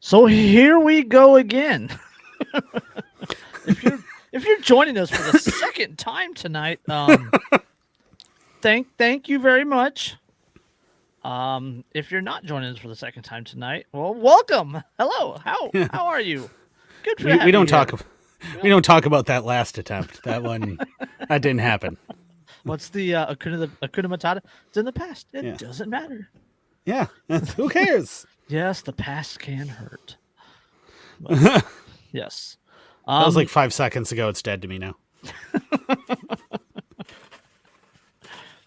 So here we go again. if you're joining us for the second time tonight, thank you very much. If you're not joining us for the second time tonight, well, welcome. Hello. How are you? Good to have we you don't here. talk about that last attempt. That didn't happen. What's the Akuna Matata? It's in the past. It Yeah. doesn't matter. Yeah. Who cares? Yes, the past can hurt. But, yes. That was like 5 seconds ago. It's dead to me now.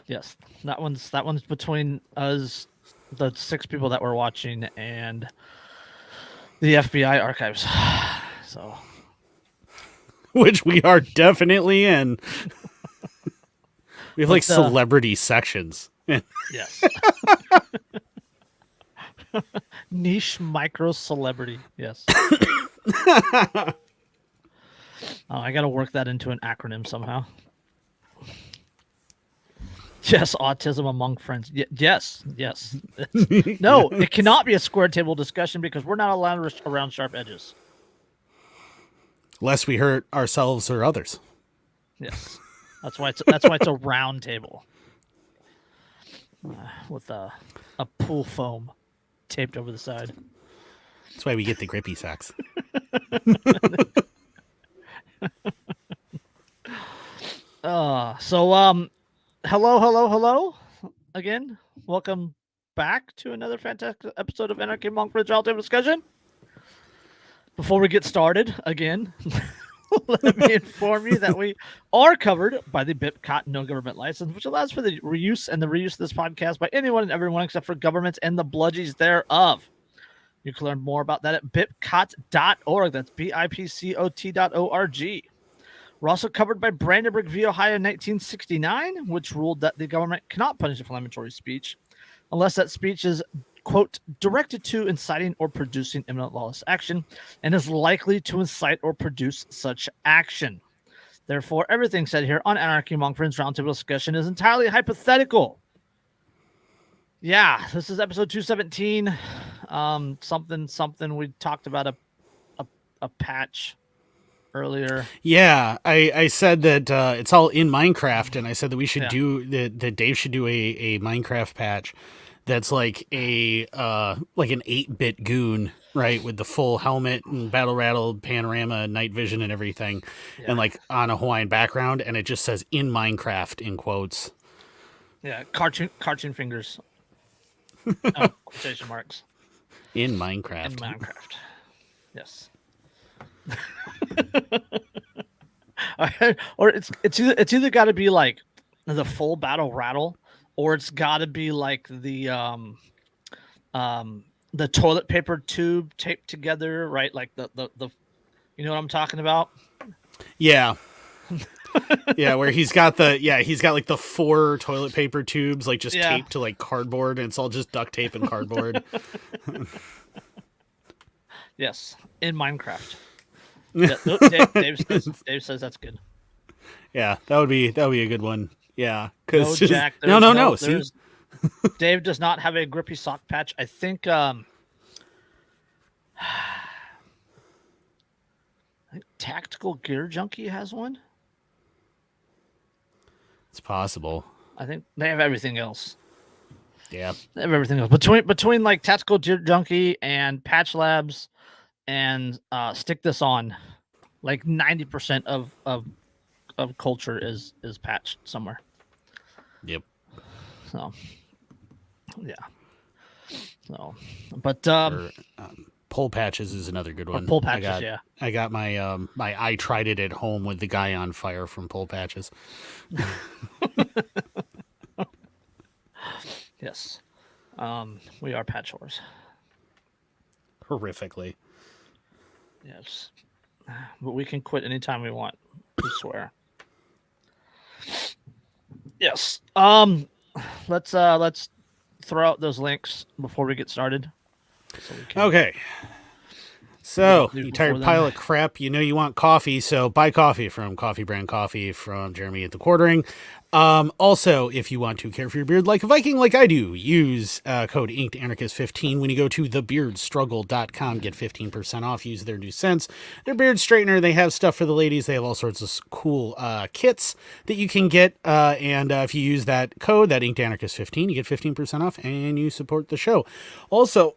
Yes, that one's between us, the 6 people that were watching, and the FBI archives. So, Which we are definitely in. We have like celebrity sections. yes, niche micro celebrity. Yes. I got to work that into an acronym somehow. Yes, autism among friends. Yes. No, it cannot be a square table discussion because we're not allowed around sharp edges. Lest we hurt ourselves or others. Yes, that's why it's a round table with a pool foam taped over the side. That's why we get the grippy sacks. Hello again. Welcome back to another fantastic episode of Anarchy Among Friends Roundtable Discussion. Before we get started, again, let me inform you that we are covered by the BIPCOT no government license, which allows for the reuse and the reuse of this podcast by anyone and everyone except for governments and the bludgies thereof. You can learn more about that at bipcot.org. That's BIPCOT.org. We're also covered by Brandenburg v. Ohio in 1969, which ruled that the government cannot punish inflammatory speech unless that speech is, quote, directed to inciting or producing imminent lawless action and is likely to incite or produce such action. Therefore, everything said here on Anarchy Among Friends Roundtable Discussion is entirely hypothetical. Yeah, this is episode 217. Something we talked about a patch earlier. Yeah, I said that it's all in Minecraft, and I said that we should do that Dave should do a Minecraft patch that's like an 8-bit goon, right, with the full helmet and battle rattle panorama, night vision and everything, and like on a Hawaiian background, and it just says in Minecraft in quotes. Yeah, cartoon fingers. Quotation marks. In Minecraft. In Minecraft. Yes. Or it's either got to be like the full battle rattle, or it's got to be like the toilet paper tube taped together, right? Like the you know what I'm talking about? Yeah. Yeah, where he's got like the 4 toilet paper tubes like just taped to like cardboard, and it's all just duct tape and cardboard. Yes, in Minecraft. Yeah, Dave says that's good. Yeah, that would be a good one. Yeah, because Jack, no. See? Dave does not have a grippy sock patch. I think Tactical Gear Junkie has one. It's possible. I think they have everything else. Yeah, they have everything else between like Tactical Gear Junkie and Patch Labs and Stick This On. Like 90% of culture is patched somewhere. Yep. So, yeah. So, but Pole patches is another good one. Pole patches, I got my I tried it at home with the guy on fire from Pole Patches. Yes. We are patch whores. Horrifically. Yes. But we can quit anytime we want. We swear. Yes. Let's throw out those links before we get started. Okay. So, news you tired before pile then. of crap, you know you want coffee, so buy coffee from Coffee Brand Coffee from Jeremy at the Quartering. Also, if you want to care for your beard like a Viking, like I do, use code InkedAnarchist15 when you go to thebeardstruggle.com. Get 15% off. Use their new scents. Their beard straightener, they have stuff for the ladies. They have all sorts of cool kits that you can get. And if you use that code, that InkedAnarchist15, you get 15% off and you support the show. Also,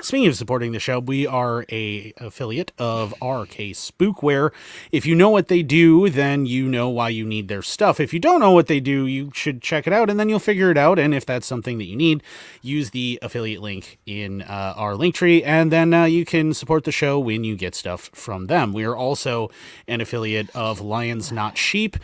speaking of supporting the show, we are a affiliate of RK Spookware. If you know what they do, then you know why you need their stuff. If you don't know what they do, you should check it out, and then you'll figure it out. And if that's something that you need, use the affiliate link in our link tree, and then you can support the show when you get stuff from them. We are also an affiliate of Lions Not Sheep.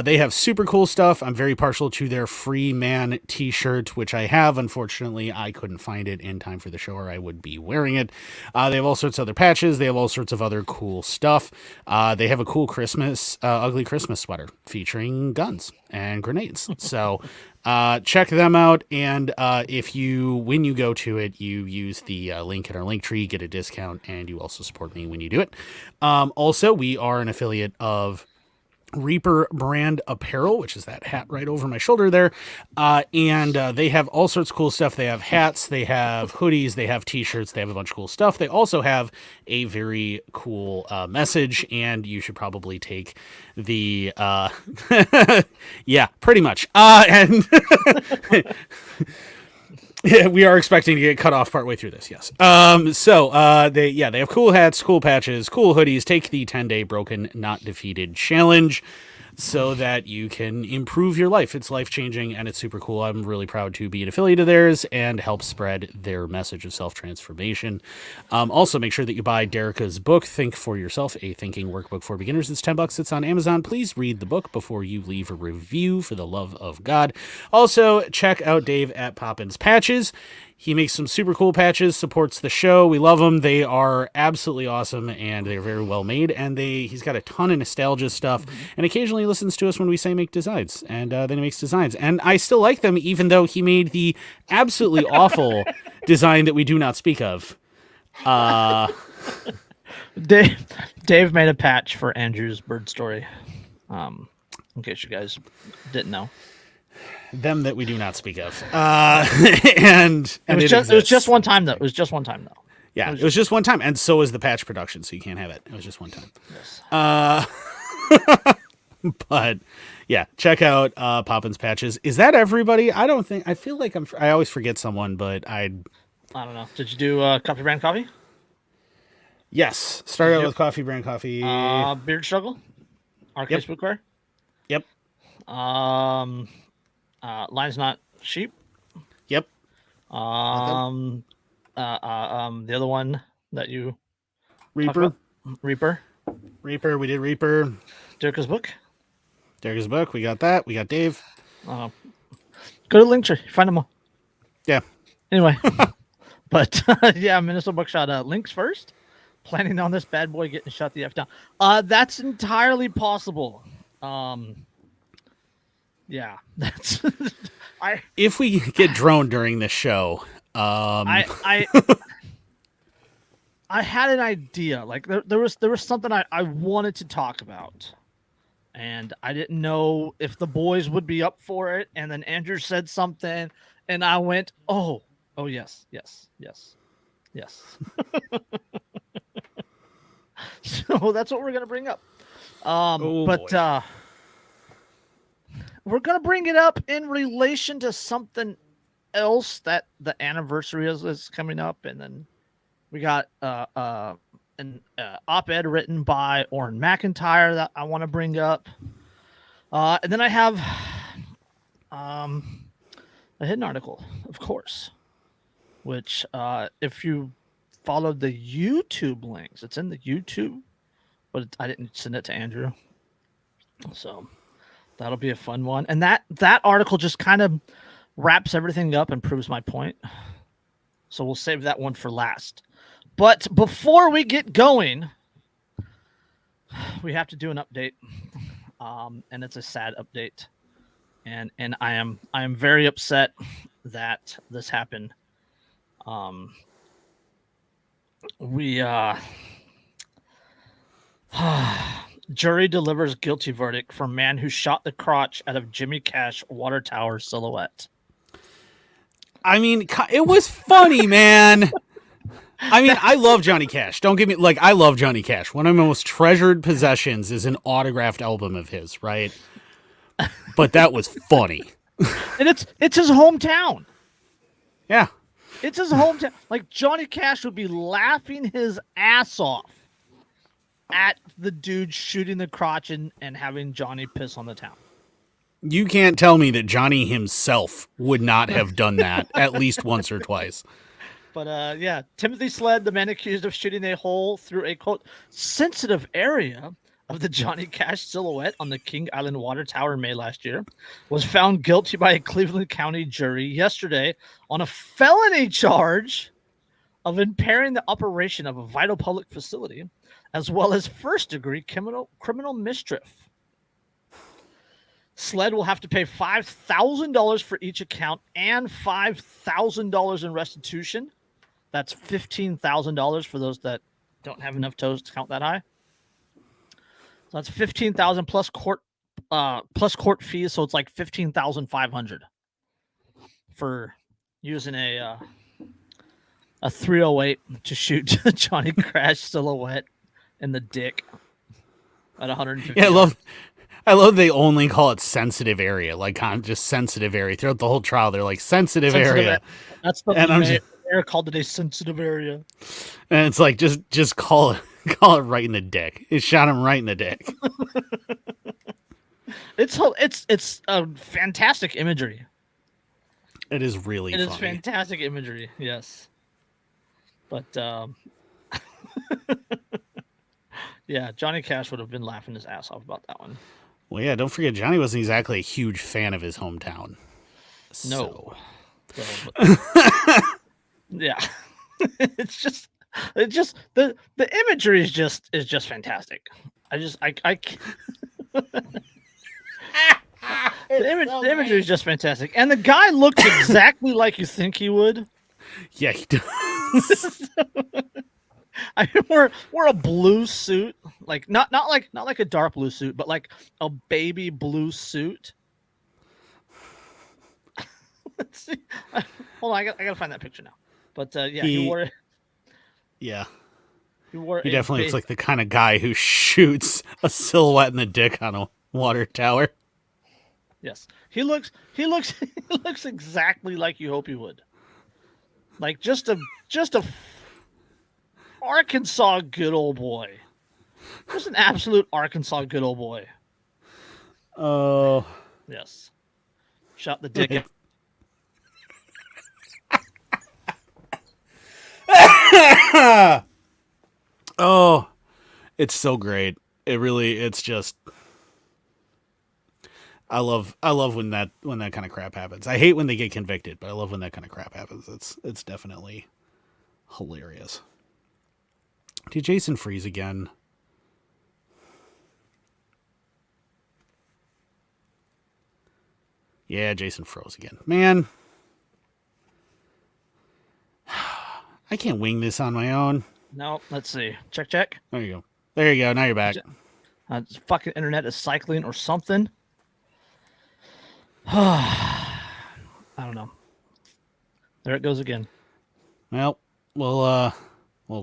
They have super cool stuff. I'm very partial to their Free Man t-shirt, which I have. Unfortunately, I couldn't find it in time for the show or I would be wearing it. They have all sorts of other patches. They have all sorts of other cool stuff. They have a cool ugly Christmas sweater featuring guns and grenades. So check them out. And when you go to it, you use the link in our link tree, get a discount, and you also support me when you do it. Also, we are an affiliate of Reaper brand apparel, which is that hat right over my shoulder there. And they have all sorts of cool stuff. They have hats, they have hoodies, they have t-shirts, they have a bunch of cool stuff. They also have a very cool message, and you should probably take the yeah, pretty much. And yeah, we are expecting to get cut off partway through this. Yes. They have cool hats, cool patches, cool hoodies. Take the 10-day Broken Not Defeated challenge so that you can improve your life. It's life-changing and it's super cool. I'm really proud to be an affiliate of theirs and help spread their message of self-transformation. Also, make sure that you buy Derica's book, Think for Yourself, a thinking workbook for beginners. It's $10. It's on Amazon. Please read the book before you leave a review, for the love of God. Also, check out Dave at Poppins Patches. He makes some super cool patches, supports the show. We love them. They are absolutely awesome, and they're very well made. And he's got a ton of nostalgia stuff, and occasionally listens to us when we say make designs, and then he makes designs. And I still like them, even though he made the absolutely awful design that we do not speak of. Dave made a patch for Andrew's bird story. In case you guys didn't know. Them that we do not speak of. And it was just one time though. It was just one time though. Yeah, it was just one time, and so is the patch production, so you can't have it. It was just one time. Yes. But yeah, check out Poppins Patches. Is that everybody? I feel like I always forget someone, but I don't know. Did you do Coffee Brand Coffee? Yes. Start out with Coffee Brand Coffee. Beard Struggle. Arcade Spookware. Yep. Lions Not Sheep. Yep. The other one that you Reaper. Reaper. We did Reaper. Derica's book. We got that. We got Dave. Go to Linktree. Find them all. Yeah. Anyway. But yeah, Minnesota Buckshot links first. Planning on this bad boy getting shut the F down. That's entirely possible. Yeah, that's if we get droned during this show, I had an idea. Like there was something I wanted to talk about, and I didn't know if the boys would be up for it. And then Andrew said something, and I went, oh yes. So that's what we're gonna bring up. We're going to bring it up in relation to something else that the anniversary is coming up. And then we got an op-ed written by Orrin McIntyre that I want to bring up. And then I have a hidden article, of course, which if you followed the YouTube links, it's in the YouTube, but I didn't send it to Andrew. So that'll be a fun one. And that article just kind of wraps everything up and proves my point. So we'll save that one for last. But before we get going, we have to do an update. And it's a sad update. And I am very upset that this happened. We jury delivers guilty verdict for man who shot the crotch out of Jimmy Cash water tower silhouette. I mean, it was funny, man. I mean, I love Johnny Cash. Don't get me I love Johnny Cash. One of my most treasured possessions is an autographed album of his, right? But that was funny. And it's his hometown. Yeah. It's his hometown. Like Johnny Cash would be laughing his ass off at the dude shooting the crotch and having Johnny piss on the town. You can't tell me that Johnny himself would not have done that at least once or twice. But yeah, Timothy Sled, the man accused of shooting a hole through a quote sensitive area of the Johnny Cash silhouette on the King Island water tower in May last year, was found guilty by a Cleveland County jury yesterday on a felony charge of impairing the operation of a vital public facility, as well as first-degree criminal mischief. Sled will have to pay $5,000 for each account and $5,000 in restitution. That's $15,000 for those that don't have enough toes to count that high. So that's $15,000 plus court fees. So it's like $15,500 for using a 308 to shoot Johnny Cash silhouette in the dick at 150. Yeah, I love they only call it sensitive area, like just sensitive area. Throughout the whole trial, they're like sensitive area. That's the mayor called it a sensitive area. And it's like just call it right in the dick. It shot him right in the dick. It's a fantastic imagery. It is really funny. It is fantastic imagery, yes. But yeah, Johnny Cash would have been laughing his ass off about that one. Well, yeah, don't forget Johnny wasn't exactly a huge fan of his hometown. No. Yeah. It's just the imagery is just fantastic. I the imagery is just fantastic. And the guy looks exactly like you think he would. Yeah, he does. I mean, we're a blue suit, like not like a dark blue suit, but like a baby blue suit. Let's see. Hold on, I gotta find that picture now. But yeah, he wore. Yeah. He definitely looks like the kind of guy who shoots a silhouette in the dick on a water tower. Yes, he looks he looks exactly like you hope he would. Like just a Arkansas good old boy. Just an absolute Arkansas good old boy. Oh. Yes. Shot the dick. Oh, it's so great. It's just I love when that kind of crap happens. I hate when they get convicted, but I love when that kind of crap happens. It's definitely hilarious. Did Jason freeze again? Yeah, Jason froze again. Man, I can't wing this on my own. No, let's see. Check. There you go. There you go. Now you're back. Fucking internet is cycling or something. I don't know. There it goes again. Well, we'll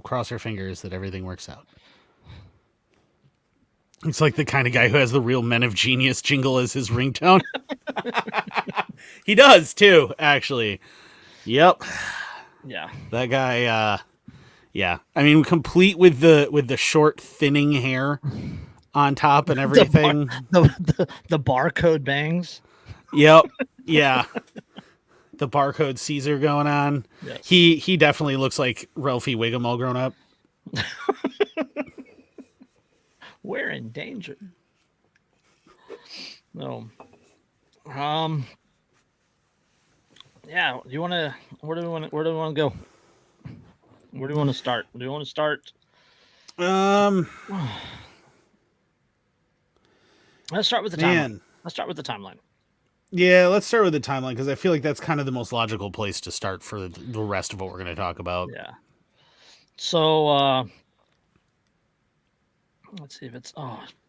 cross our fingers that everything works out. It's like the kind of guy who has the real Men of Genius jingle as his ringtone. He does too, actually. Yep. Yeah. That guy. Yeah. I mean, complete with the short, thinning hair on top and everything. The barcode bangs. Yep. Yeah. The barcode Caesar going on. Yes. He definitely looks like Ralphie Wiggum all grown up. We're in danger. No. Yeah. Do you want to? Where do we want to go? Where do you want to start? Do you want to start? Let's start with the timeline. Let's start with the timeline. Yeah, let's start with the timeline because I feel like that's kind of the most logical place to start for the rest of what we're going to talk about. Yeah. So let's see if it's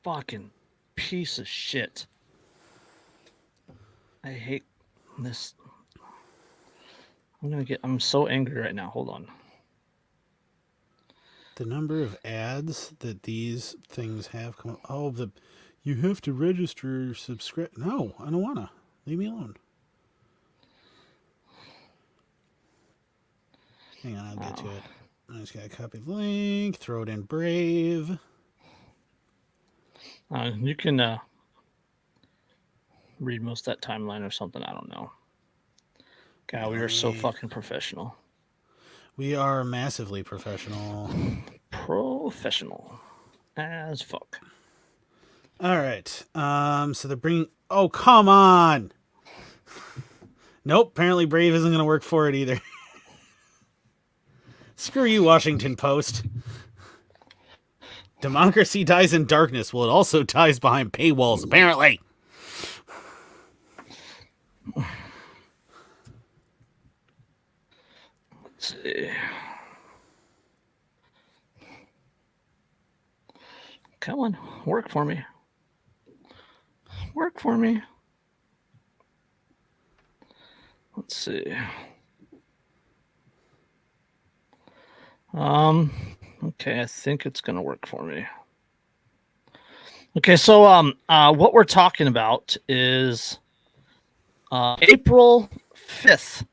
fucking piece of shit. I hate this. I'm so angry right now. Hold on. The number of ads that these things have come up. Oh, you have to register or subscribe. No, I don't wanna. Leave me alone. Hang on, I'll get to it. I just gotta copy the link, throw it in Brave. You can read most of that timeline or something. I don't know. God, we are so fucking professional. We are massively professional. Professional as fuck. All right. So they're bringing. Oh, come on. Nope. Apparently, Brave isn't going to work for it either. Screw you, Washington Post. Democracy dies in darkness. Well, it also dies behind paywalls, apparently. Let's see. Come on, work for me. Work for me. Let's see. Okay, I think it's gonna work for me. Okay, so what we're talking about is April 5th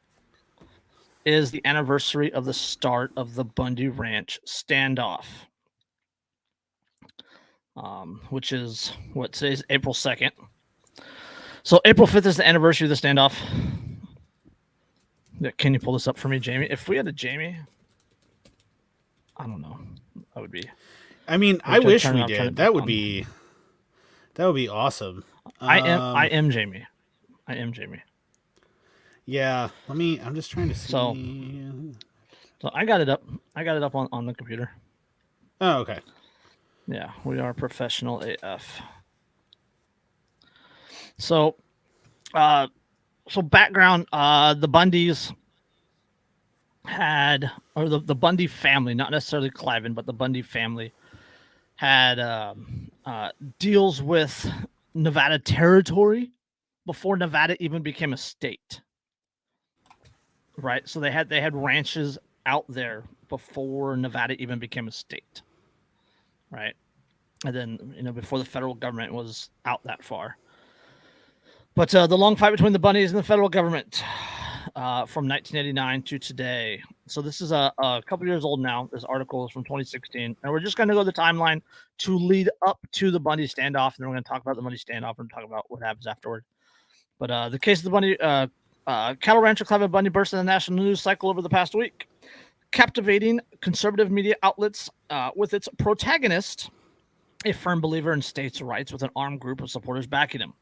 is the anniversary of the start of the Bundy Ranch standoff, which is what today's April 2nd. So April 5th is the anniversary of the standoff. Can you pull this up for me, Jamie? If we had a Jamie, I don't know. That would be. I mean, I wish we did. That would be awesome. I am Jamie. I am Jamie. Yeah, I'm just trying to see. So I got it up. I got it up on the computer. Oh, okay. Yeah, we are professional AF. So background, the Bundys had, or the Bundy family, not necessarily Cliven, but the Bundy family had deals with Nevada territory before Nevada even became a state. Right, so they had ranches out there before Nevada even became a state. Right, and then before the federal government was out that far. But the long fight between the Bundys and the federal government from 1989 to today. So this is a couple years old now. This article is from 2016, and we're just going to go the timeline to lead up to the Bundy standoff, and then we're going to talk about the Bundy standoff and talk about what happens afterward. But the case of the Bundy. Cattle rancher Cliven Bundy burst in the national news cycle over the past week, captivating conservative media outlets with its protagonist, a firm believer in states' rights with an armed group of supporters backing him.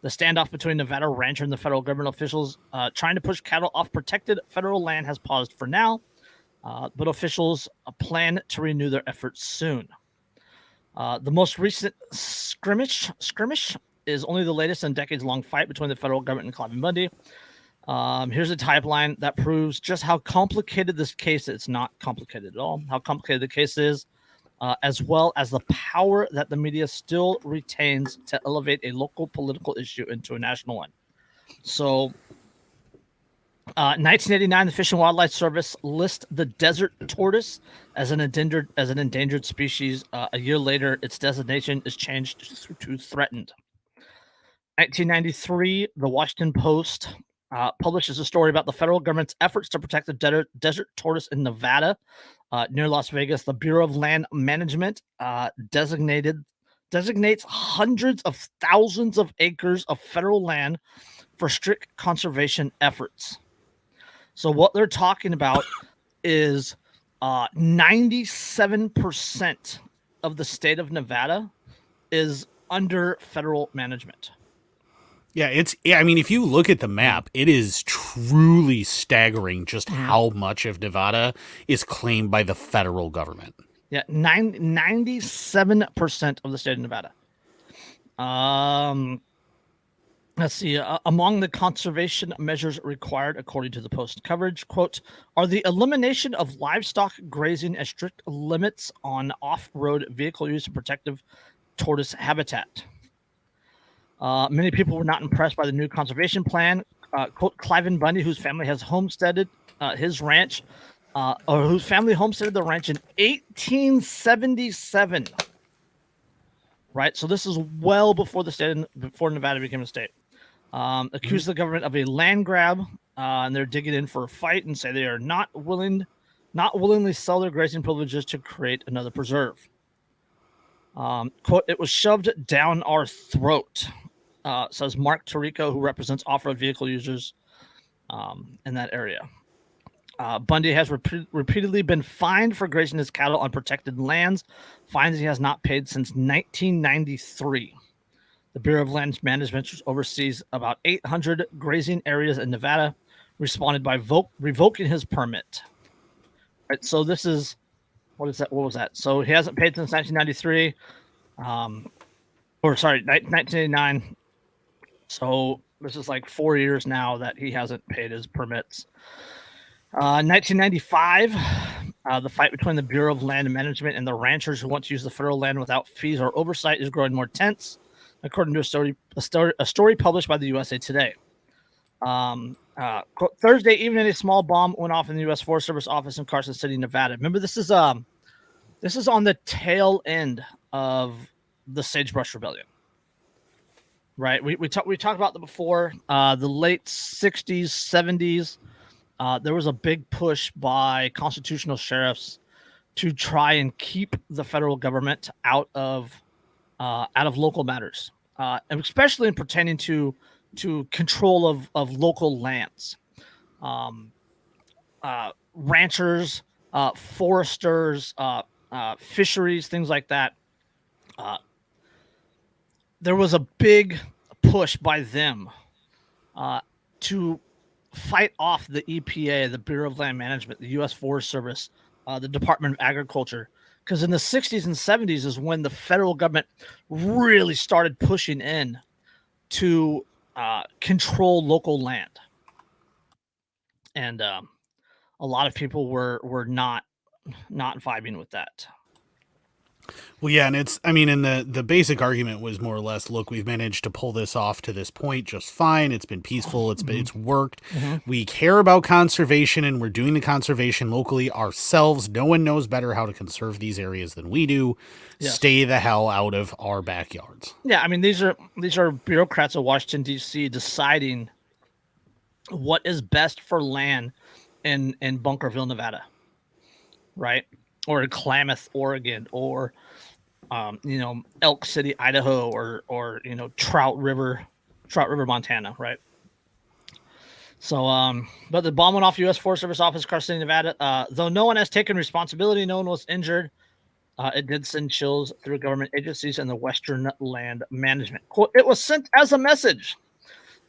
The standoff between Nevada rancher and the federal government officials trying to push cattle off protected federal land has paused for now, but officials plan to renew their efforts soon. The most recent skirmish is only the latest in a decades-long fight between the federal government and Cliven Bundy. Here's a timeline that proves just how complicated this case is. It's not complicated at all. How complicated the case is, as well as the power that the media still retains to elevate a local political issue into a national one. So, 1989, the Fish and Wildlife Service lists the desert tortoise as an endangered species. A year later, its designation is changed to threatened. 1993, the Washington Post publishes a story about the federal government's efforts to protect the desert tortoise in Nevada, near Las Vegas. The Bureau of Land Management designates hundreds of thousands of acres of federal land for strict conservation efforts. So what they're talking about is 97% of the state of Nevada is under federal management. Yeah, I mean, if you look at the map, it is truly staggering just how much of Nevada is claimed by the federal government. Yeah, 97% of the state of Nevada. Let's see. Among the conservation measures required, according to the Post coverage, quote, are the elimination of livestock grazing and strict limits on off-road vehicle use and protective tortoise habitat. Many people were not impressed by the new conservation plan. Quote, Cliven Bundy, whose family has homesteaded his ranch, or whose family homesteaded the ranch in 1877. Right, so this is well before before Nevada became a state. Accused the government of a land grab, and they're digging in for a fight and say they are not willingly sell their grazing privileges to create another preserve. Quote, it was shoved down our throat, says Mark Tarico, who represents off-road vehicle users in that area. Bundy has repeatedly been fined for grazing his cattle on protected lands, fines he has not paid since 1993. The Bureau of Land Management, which oversees about 800 grazing areas in Nevada, responded by revoking his permit. Right, so this is, what is that? What was that? So he hasn't paid since 1993, 1989. So this is like 4 years now that he hasn't paid his permits. 1995, the fight between the Bureau of Land Management and the ranchers who want to use the federal land without fees or oversight is growing more tense, according to a story published by the USA Today. Thursday evening, a small bomb went off in the U.S. Forest Service office in Carson City, Nevada. Remember, this is on the tail end of the Sagebrush Rebellion, right? We talked about that before. The late 60s, 70s. There was a big push by constitutional sheriffs to try and keep the federal government out of local matters, and especially in pertaining to control of local lands. Ranchers, foresters, fisheries, things like that. There was a big push by them to fight off the EPA, the Bureau of Land Management, the U.S. Forest Service, the Department of Agriculture, because in the 60s and 70s is when the federal government really started pushing in to control local land. And a lot of people were not vibing with that. Well, yeah, and the basic argument was more or less, look, we've managed to pull this off to this point just fine. It's been peaceful. It's worked. Mm-hmm. We care about conservation, and we're doing the conservation locally ourselves. No one knows better how to conserve these areas than we do. Yes. Stay the hell out of our backyards. Yeah, I mean, these are bureaucrats of Washington, D.C. deciding what is best for land in Bunkerville, Nevada, right? Or in Klamath, Oregon, or Elk City, Idaho, or Trout River, Montana, right? So, but the bomb went off U.S. Forest Service office, Carson City, Nevada. Though no one has taken responsibility, no one was injured. It did send chills through government agencies and the Western Land Management. Quote, it was sent as a message.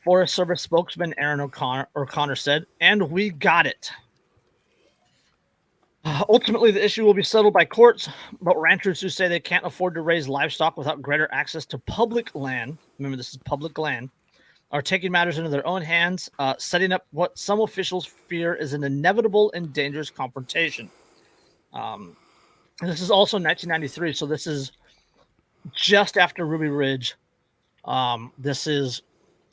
Forest Service spokesman Aaron O'Connor said, and we got it. Ultimately, the issue will be settled by courts, but ranchers who say they can't afford to raise livestock without greater access to public land, remember this is public land, are taking matters into their own hands, setting up what some officials fear is an inevitable and dangerous confrontation. This is also 1993, so this is just after Ruby Ridge. This is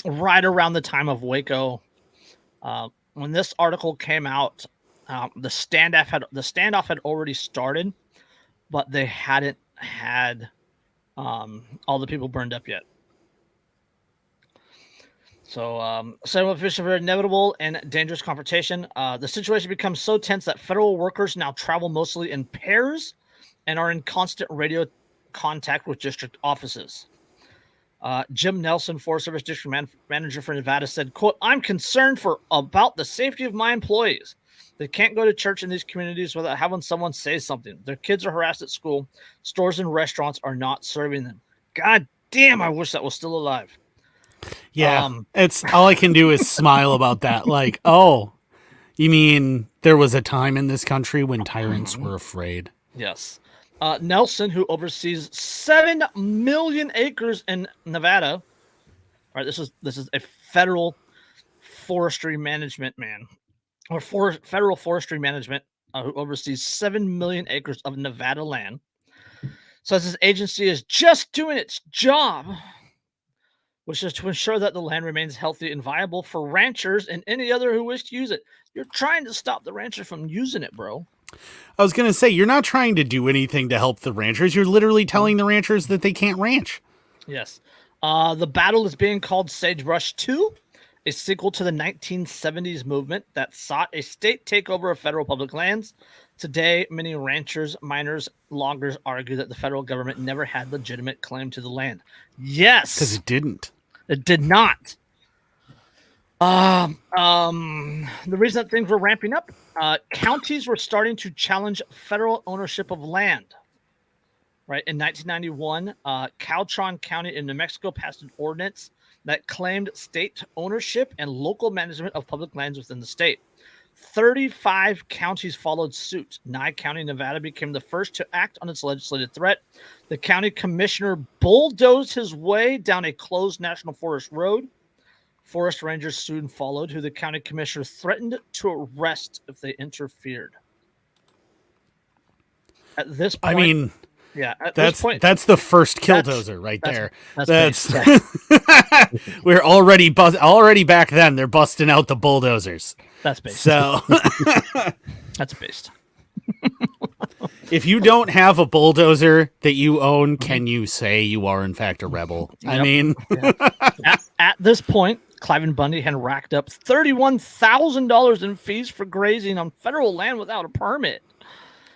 right around the time of Waco. When this article came out, the standoff had already started, but they hadn't had all the people burned up yet. So, some officials are inevitable and dangerous confrontation. The situation becomes so tense that federal workers now travel mostly in pairs and are in constant radio contact with district offices. Jim Nelson, Forest Service District Manager for Nevada, said, quote, I'm concerned about the safety of my employees. They can't go to church in these communities without having someone say something. Their kids are harassed at school. Stores and restaurants are not serving them. God damn, I wish that was still alive. Yeah, it's all I can do is smile about that. Like, oh, you mean there was a time in this country when tyrants were afraid? Yes. Nelson, who oversees 7 million acres in Nevada, Right, this is a federal forestry management man, or federal forestry management who oversees 7 million acres of Nevada land. Says his agency is just doing its job, which is to ensure that the land remains healthy and viable for ranchers and any other who wish to use it. You're trying to stop the rancher from using it, bro. I was going to say, you're not trying to do anything to help the ranchers. You're literally telling the ranchers that they can't ranch. Yes. The battle is being called Sagebrush 2, a sequel to the 1970s movement that sought a state takeover of federal public lands. Today, many ranchers, miners, loggers argue that the federal government never had legitimate claim to the land. Yes. Because it didn't. It did not. The reason that things were ramping up, counties were starting to challenge federal ownership of land. Right, in 1991, Caltron County in New Mexico passed an ordinance that claimed state ownership and local management of public lands within the state. 35 counties followed suit. Nye County, Nevada, became the first to act on its legislative threat. The county commissioner bulldozed his way down a closed national forest road. Forest rangers soon followed, who the county commissioner threatened to arrest if they interfered. At this point, I mean, yeah, that's the first killdozer right there. That's we're already back then. They're busting out the bulldozers. That's based. So that's based. If you don't have a bulldozer that you own, can you say you are in fact a rebel? Yep. I mean, at this point, Cliven Bundy had racked up $31,000 in fees for grazing on federal land without a permit.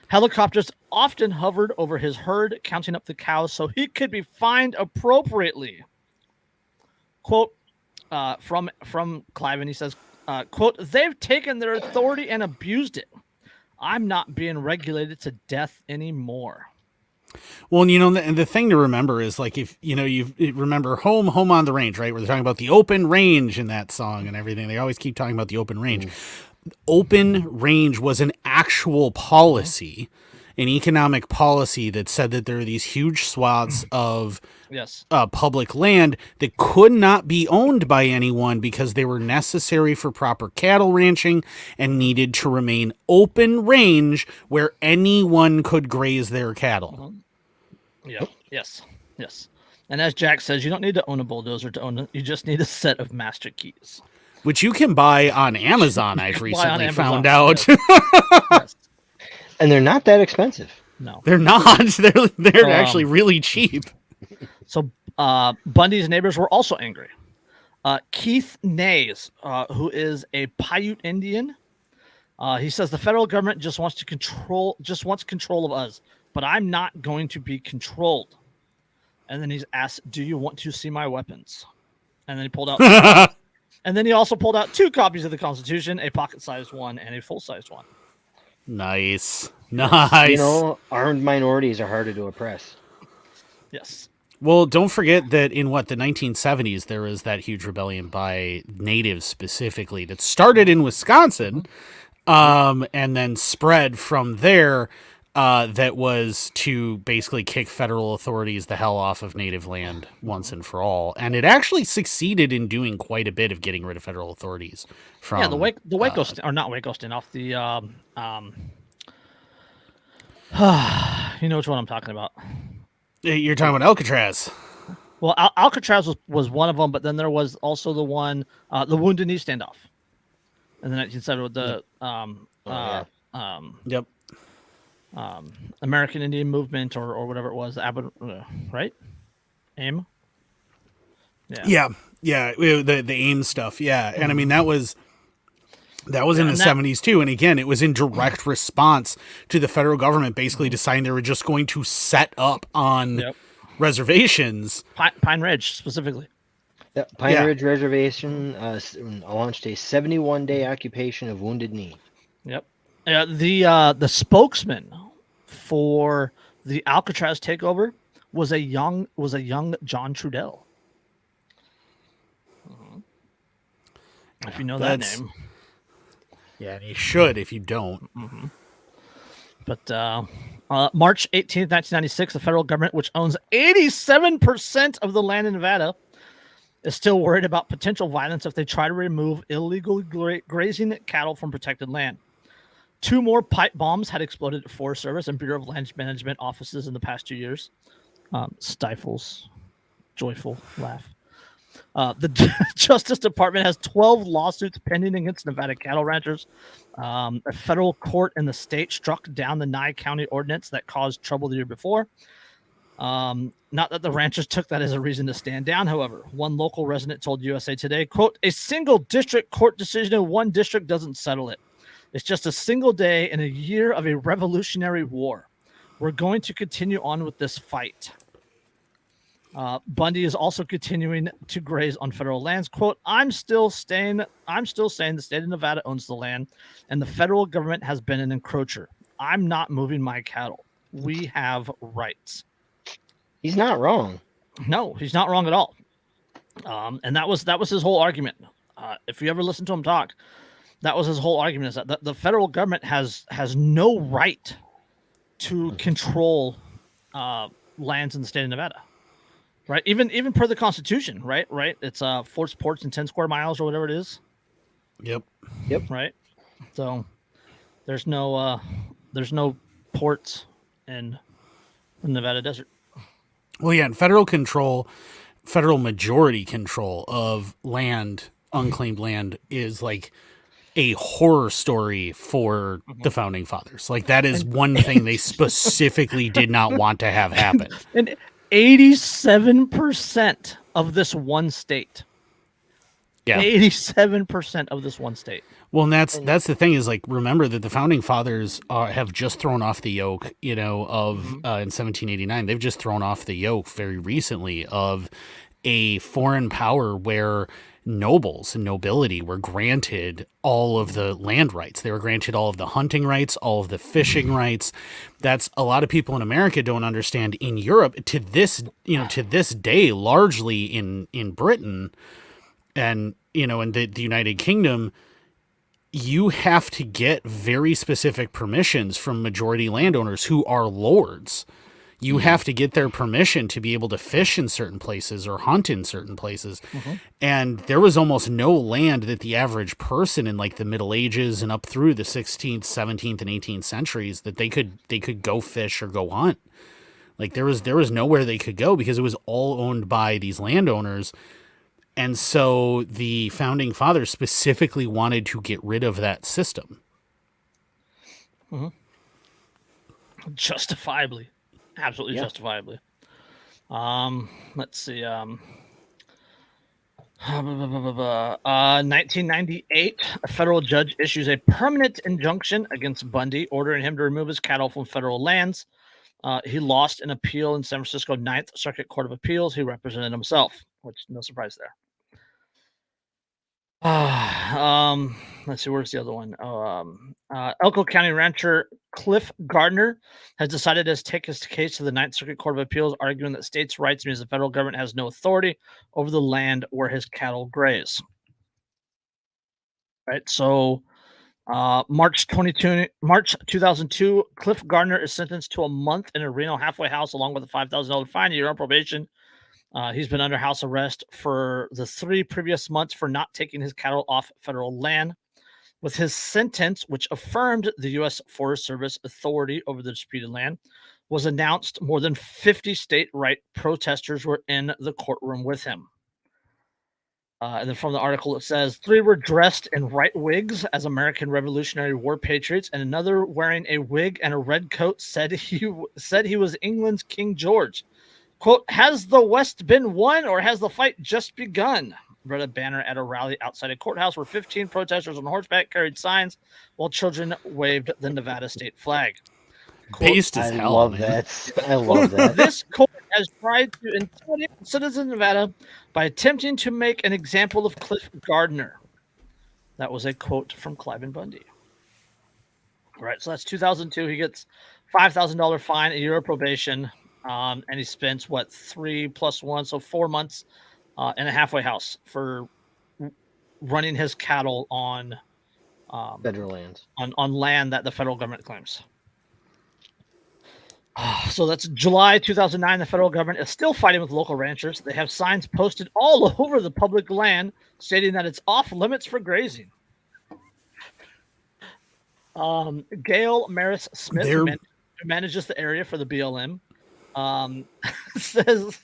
Helicopters often hovered over his herd, counting up the cows so he could be fined appropriately. Quote from Cliven, he says, quote, "They've taken their authority and abused it. I'm not being regulated to death anymore." Well, and the thing to remember is, like, if you remember home on the range, right, where they're talking about the open range in that song and everything. They always keep talking about the open range. Open range was an actual policy, an economic policy that said that there are these huge swaths of public land that could not be owned by anyone because they were necessary for proper cattle ranching and needed to remain open range where anyone could graze their cattle. Yeah. Yes. And as Jack says, you don't need to own a bulldozer to own it. You just need a set of master keys, which you can buy on Amazon. I've recently found out. Yes. And they're not that expensive. No, they're not. They're actually really cheap. So Bundy's neighbors were also angry. Keith Nays, who is a Paiute Indian, he says the federal government just wants control of us, but I'm not going to be controlled. And then he's asked, "Do you want to see my weapons?" And then he pulled out. And then he also pulled out 2 copies of the Constitution, a pocket-sized one and a full-sized one. Nice. Armed minorities are harder to oppress. Yes. Well, don't forget that in the 1970s, there was that huge rebellion by natives specifically that started in Wisconsin, and then spread from there. That was to basically kick federal authorities the hell off of native land once and for all, and it actually succeeded in doing quite a bit of getting rid of federal authorities. From the Waco or not Waco standoff, the you know which one I'm talking about. You're talking about Alcatraz. Well, Alcatraz was one of them, but then there was also the one, the Wounded Knee standoff in the 1970s with the Yep. American Indian Movement or whatever it was, right? AIM. Yeah. The AIM stuff. Yeah, and I mean that was in the 70s too. And again, it was in direct response to the federal government basically deciding they were just going to set up on reservations. Pine Ridge specifically. Pine Ridge Reservation launched a 71-day occupation of Wounded Knee. Yep. The spokesman for the Alcatraz takeover was a young John Trudell. If you know that name. Yeah, and you should if you don't. Mm-hmm. But March 18th, 1996, the federal government, which owns 87% of the land in Nevada, is still worried about potential violence if they try to remove illegally grazing cattle from protected land. 2 more pipe bombs had exploded at Forest Service and Bureau of Land Management offices in the past 2 years. Stifles joyful laugh. The Justice Department has 12 lawsuits pending against Nevada cattle ranchers. A federal court in the state struck down the Nye County ordinance that caused trouble the year before. Not that the ranchers took that as a reason to stand down, however. One local resident told USA Today, quote, "A single district court decision in one district doesn't settle it. It's just a single day in a year of a revolutionary war. We're going to continue on with this fight." Bundy is also continuing to graze on federal lands. Quote, I'm still saying the state of Nevada owns the land, and the federal government has been an encroacher. I'm not moving my cattle. We have rights." He's not wrong. No, he's not wrong at all. And that was his whole argument. If you ever listen to him talk, that was his whole argument, is that the federal government has no right to control lands in the state of Nevada. Right, even per the Constitution, right? It's 4 ports and 10 square miles or whatever it is. Yep. Right. So there's no ports in the Nevada desert. Well, yeah, and federal majority control of land, unclaimed land, is like a horror story for the founding fathers. Like, that is one thing they specifically did not want to have happen. And 87% of this one state. Yeah. 87% of this one state. Well, and that's the thing, is like, remember that the founding fathers have just thrown off the yoke, of in 1789. They've just thrown off the yoke very recently of a foreign power where nobles and nobility were granted all of the land rights. They were granted all of the hunting rights, all of the fishing rights. That's a lot of people in America don't understand. In Europe, to this day, largely in Britain and in the United Kingdom, you have to get very specific permissions from majority landowners who are lords. You have to get their permission to be able to fish in certain places or hunt in certain places. And there was almost no land that the average person in like the Middle Ages and up through the 16th, 17th, and 18th centuries that they could go fish or go hunt. Like, there was nowhere they could go because it was all owned by these landowners. And so the founding fathers specifically wanted to get rid of that system. Justifiably. Absolutely justifiably. Let's see. 1998, a federal judge issues a permanent injunction against Bundy, ordering him to remove his cattle from federal lands. He lost an appeal in San Francisco 9th Circuit Court of Appeals. He represented himself, which no surprise there. Let's see, where's the other one? Elko County rancher Cliff Gardner has decided to take his case to the 9th Circuit Court of Appeals, arguing that states' rights means the federal government has no authority over the land where his cattle graze. Right, so March 2002, Cliff Gardner is sentenced to a month in a Reno halfway house along with a $5,000 fine, a year on probation. He's been under house arrest for the 3 previous months for not taking his cattle off federal land. With his sentence, which affirmed the U.S. Forest Service authority over the disputed land, was announced, more than 50 state right protesters were in the courtroom with him. And then from the article, it says 3 were dressed in white wigs as American Revolutionary War patriots, and another wearing a wig and a red coat said he was England's King George. Quote, "Has the West been won, or has the fight just begun?" Read a banner at a rally outside a courthouse where 15 protesters on horseback carried signs while children waved the Nevada state flag. Quote, Based as hell. I love that. This court has tried to intimidate citizens of Nevada by attempting to make an example of Cliff Gardner. That was a quote from Cliven Bundy. All right, so that's 2002. He gets $5,000 fine, a year of probation, and he spends 3 + 1, so 4 months in a halfway house for running his cattle on federal lands, on land that the federal government claims. So that's July 2009. The federal government is still fighting with local ranchers. They have signs posted all over the public land stating that it's off limits for grazing. Gail Maris Smith, who manages the area for the BLM, says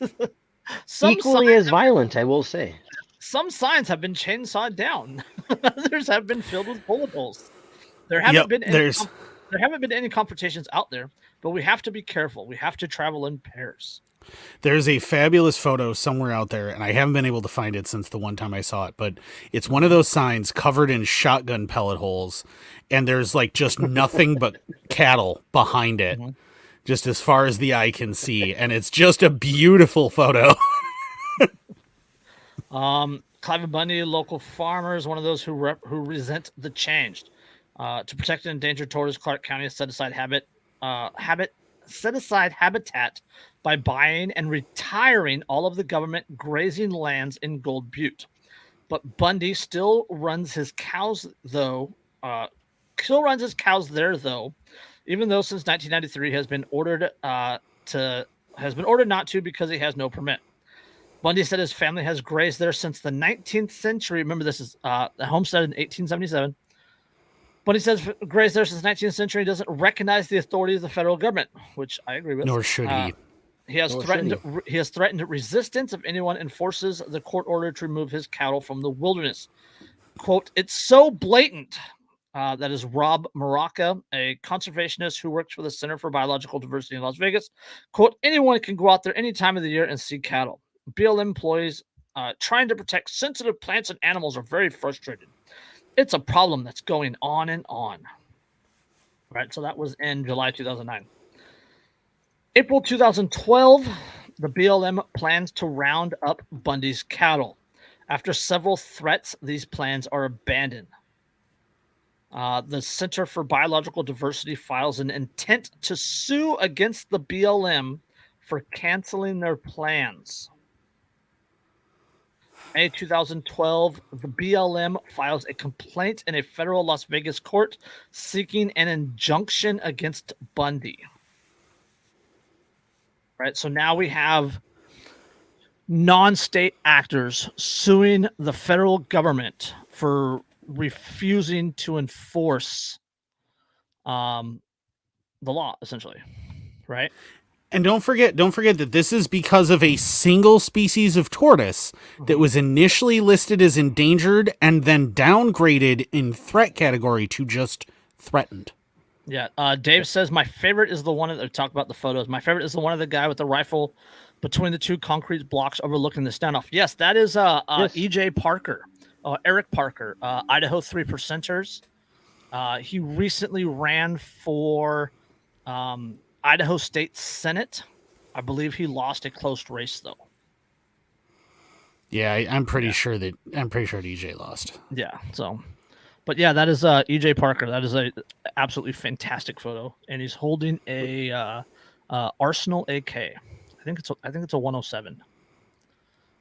equally as violent, I will say. Some signs have been chainsawed down. Others have been filled with bullet holes. There haven't been any confrontations out there, but we have to be careful. We have to travel in pairs. There's a fabulous photo somewhere out there, and I haven't been able to find it since the one time I saw it, but it's one of those signs covered in shotgun pellet holes, and there's like just nothing but cattle behind it, just as far as the eye can see, and it's just a beautiful photo. Clive Bundy, local farmers, one of those who resent the change. To protect an endangered tortoise, Clark County has set aside habitat by buying and retiring all of the government grazing lands in Gold Butte. But Bundy still runs his cows there, though, even though since 1993 has been ordered not to because he has no permit. Bundy said his family has grazed there since the 19th century. Remember, this is a homestead in 1877. But he says grazed there since the 19th century. He doesn't recognize the authority of the federal government, which I agree with. Nor should he. He has threatened resistance if anyone enforces the court order to remove his cattle from the wilderness. Quote, "It's so blatant." That is Rob Maraca, a conservationist who works for the Center for Biological Diversity in Las Vegas. Quote, "Anyone can go out there any time of the year and see cattle. BLM employees trying to protect sensitive plants and animals are very frustrated. It's a problem that's going on and on." Right, so that was in July 2009. April 2012, the BLM plans to round up Bundy's cattle. After several threats, these plans are abandoned. The Center for Biological Diversity files an intent to sue against the BLM for canceling their plans. May 2012, the BLM files a complaint in a federal Las Vegas court seeking an injunction against Bundy. Right, so now we have non-state actors suing the federal government for refusing to enforce the law, essentially, right? And don't forget that this is because of a single species of tortoise that was initially listed as endangered and then downgraded in threat category to just threatened. Yeah, Dave says my favorite is the one that talk about the photos. My favorite is the one of the guy with the rifle between the two concrete blocks overlooking the standoff. Yes, that is yes. EJ Parker, Eric Parker, Idaho 3%ers. He recently ran for Idaho State Senate. I believe he lost a close race though. Yeah, I'm pretty sure EJ lost. Yeah, so. But yeah, that is EJ Parker. That is a absolutely fantastic photo, and he's holding a Arsenal AK. I think it's a 107,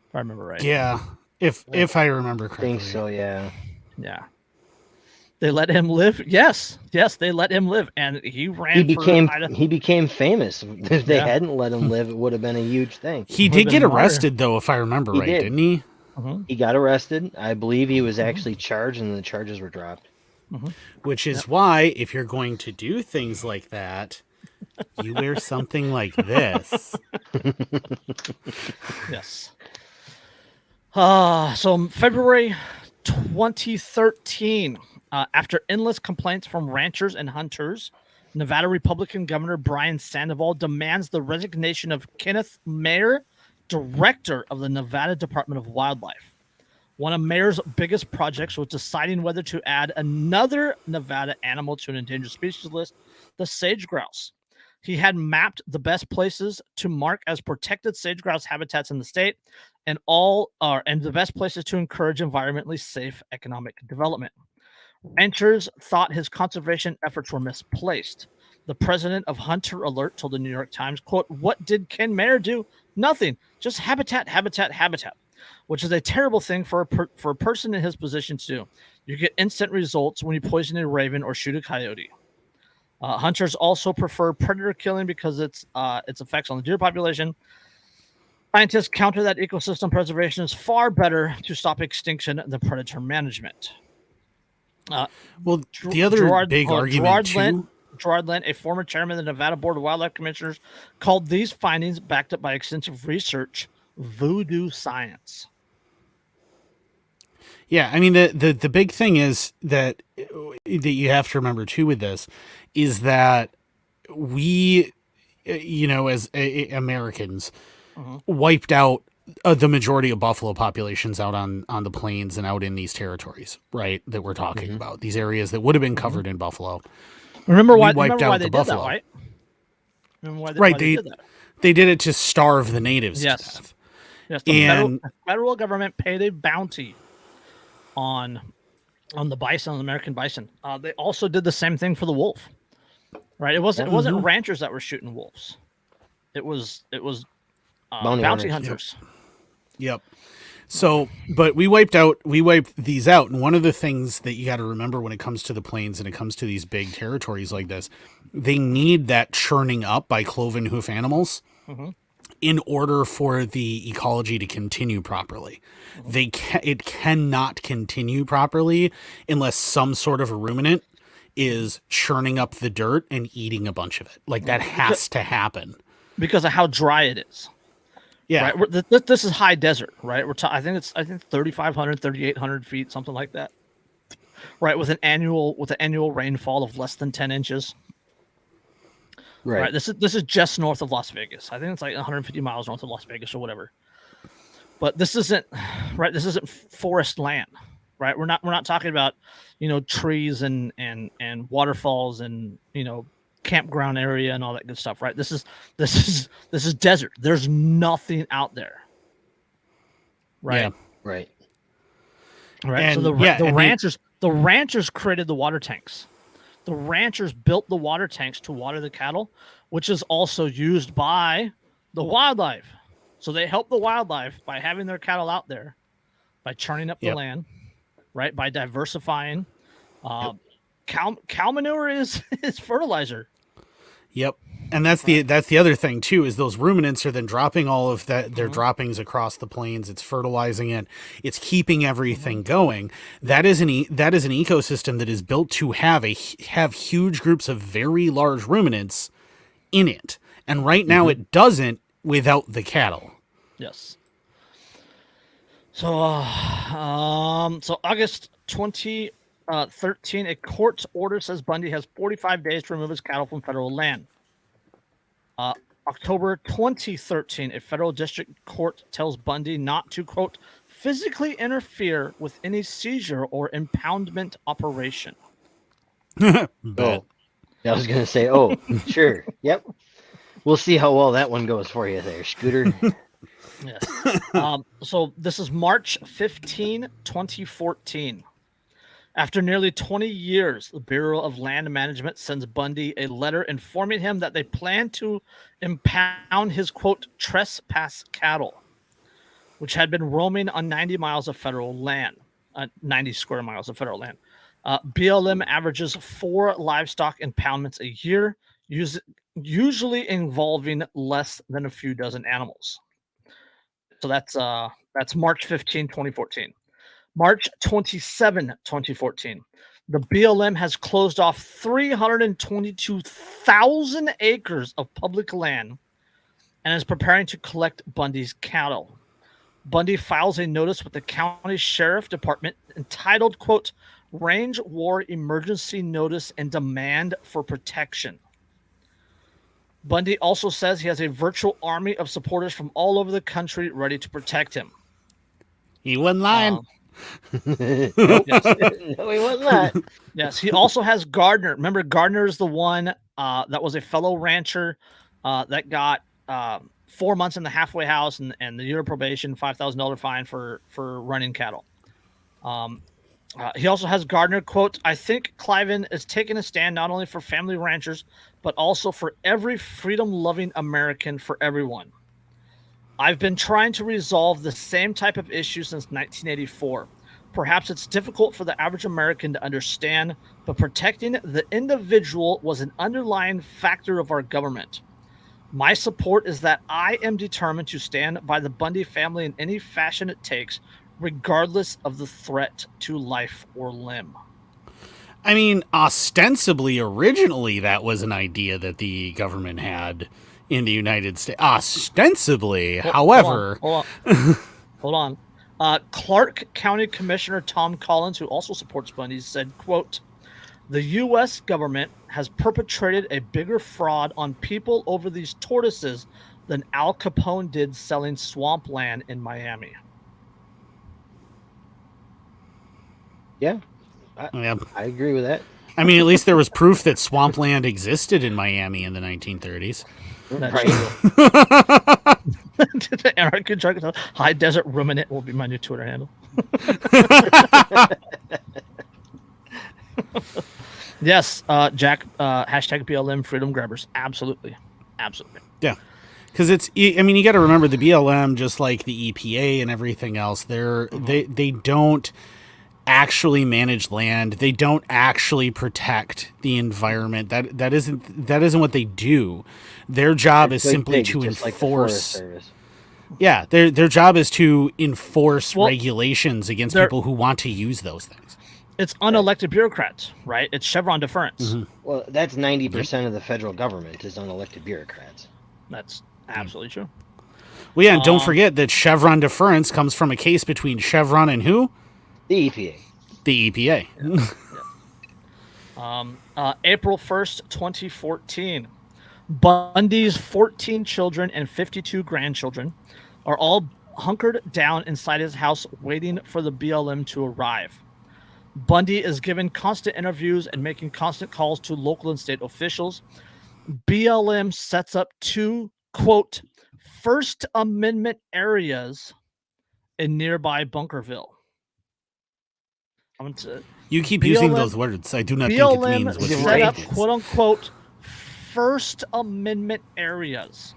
if I remember right. Yeah, if I remember correctly. I think so. Yeah. Yeah. They let him live. Yes, they let him live, and he ran. He became famous. If they hadn't let him live, it would have been a huge thing. He did get arrested, though, if I remember right, didn't he? Mm-hmm. He got arrested. I believe he was actually charged, and the charges were dropped. Mm-hmm. Which is why, if you're going to do things like that, you wear something like this. Yes. So February 2013, after endless complaints from ranchers and hunters, Nevada Republican Governor Brian Sandoval demands the resignation of Kenneth Mayer, director of the Nevada Department of Wildlife. One of Mayer's biggest projects was deciding whether to add another Nevada animal to an endangered species list, the sage grouse. He had mapped the best places to mark as protected sage grouse habitats in the state, and the best places to encourage environmentally safe economic development. Ranchers thought his conservation efforts were misplaced. The president of Hunter Alert told the New York Times, quote, "What did Ken Mayer do? Nothing. Just habitat, which is a terrible thing for a person in his position to do. You get instant results when you poison a raven or shoot a coyote." Hunters also prefer predator killing because its effects on the deer population. Scientists counter that ecosystem preservation is far better to stop extinction than predator management. Well, the other big argument too. Gerard Lent, a former chairman of the Nevada Board of Wildlife Commissioners, called these findings, backed up by extensive research, voodoo science. Yeah, I mean the big thing is that you have to remember too with this is that we, as Americans, wiped out the majority of buffalo populations out on the plains and out in these territories, right? That we're talking about, these areas that would have been covered in buffalo. Remember why they did that, right? Right, they did it to starve the natives to death. Yes, the federal government paid a bounty on the bison, on the American bison. They also did the same thing for the wolf, right? It wasn't ranchers that were shooting wolves. It was bounty hunters. Yep. So, but we wiped these out. And one of the things that you got to remember when it comes to the plains and it comes to these big territories like this, they need that churning up by cloven hoof animals in order for the ecology to continue properly. It cannot continue properly unless some sort of a ruminant is churning up the dirt and eating a bunch of it. Like that has to happen because of how dry it is. Yeah, right. This is high desert, right? I think 3,500, 3,800 feet, something like that. Right, with an annual rainfall of less than 10 inches. Right. This is just north of Las Vegas. I think it's like 150 miles north of Las Vegas or whatever. But this isn't right. This isn't forest land, right? We're not talking about trees and waterfalls and campground area and all that good stuff, right? This is desert. There's nothing out there, right? Yeah. Right. And, so the ranchers created the water tanks. The ranchers built the water tanks to water the cattle, which is also used by the wildlife. So they help the wildlife by having their cattle out there, by churning up the land, right? By diversifying. Cow manure is fertilizer. Yep. And that's the other thing too, is those ruminants are then dropping all of their droppings across the plains. It's fertilizing it. It's keeping everything going. That is an ecosystem that is built to have huge groups of very large ruminants in it. And right now it doesn't without the cattle. Yes. So August 2013, a court order says Bundy has 45 days to remove his cattle from federal land. October 2013, a federal district court tells Bundy not to, quote, physically interfere with any seizure or impoundment operation. I was going to say, sure. Yep. We'll see how well that one goes for you there, Scooter. Yes. So this is March 15, 2014. After nearly 20 years, the Bureau of Land Management sends Bundy a letter informing him that they plan to impound his, quote, trespass cattle, which had been roaming on 90 miles of federal land, 90 square miles of federal land. BLM averages 4 livestock impoundments a year, usually involving less than a few dozen animals. So that's March 15, 2014. March 27, 2014. The BLM has closed off 322,000 acres of public land and is preparing to collect Bundy's cattle. Bundy files a notice with the county sheriff department entitled, quote, Range War Emergency Notice and Demand for Protection. Bundy also says he has a virtual army of supporters from all over the country ready to protect him. He wasn't lying. Yes. No, he wasn't that. Yes, he also has Gardner. Remember, Gardner is the one that was a fellow rancher that got 4 months in the halfway house and the year of probation, $5,000 fine for running cattle. He also has Gardner, quote, I think Cliven is taking a stand not only for family ranchers, but also for every freedom-loving American, for everyone. I've been trying to resolve the same type of issue since 1984. Perhaps it's difficult for the average American to understand, but protecting the individual was an underlying factor of our government. My support is that I am determined to stand by the Bundy family in any fashion it takes, regardless of the threat to life or limb. I mean, ostensibly, originally, that was an idea that the government had in the United States. Ostensibly, however... Hold on. Clark County Commissioner Tom Collins, who also supports Bundy, said, quote, "The U.S. government has perpetrated a bigger fraud on people over these tortoises than Al Capone did selling swampland in Miami." Yeah, Yeah. I agree with that. I mean, at least there was proof that swampland existed in Miami in the 1930s. That's Right. true. Anarchy Drug High Desert Ruminant will be my new Twitter handle. Yes, Jack. Hashtag BLM Freedom Grabbers. Absolutely. Yeah. Because I mean, you got to remember the BLM, just like the EPA and everything else, they don't actually manage land. They don't actually protect the environment. That isn't what they do. Their job is simply to enforce. Yeah, their job is to enforce regulations against people who want to use those things. It's unelected bureaucrats, right? It's Chevron deference. Mm-hmm. Well, that's 90% of the federal government is unelected bureaucrats. That's absolutely true. Well, yeah, and don't forget that Chevron deference comes from a case between Chevron and who? The EPA. The EPA. April 1st, 2014. Bundy's 14 children and 52 grandchildren are all hunkered down inside his house waiting for the BLM to arrive. Bundy is given constant interviews and making constant calls to local and state officials. BLM sets up 2, quote, First Amendment areas in nearby Bunkerville. You keep using those words. I do not think it means what set up, quote unquote, First Amendment areas.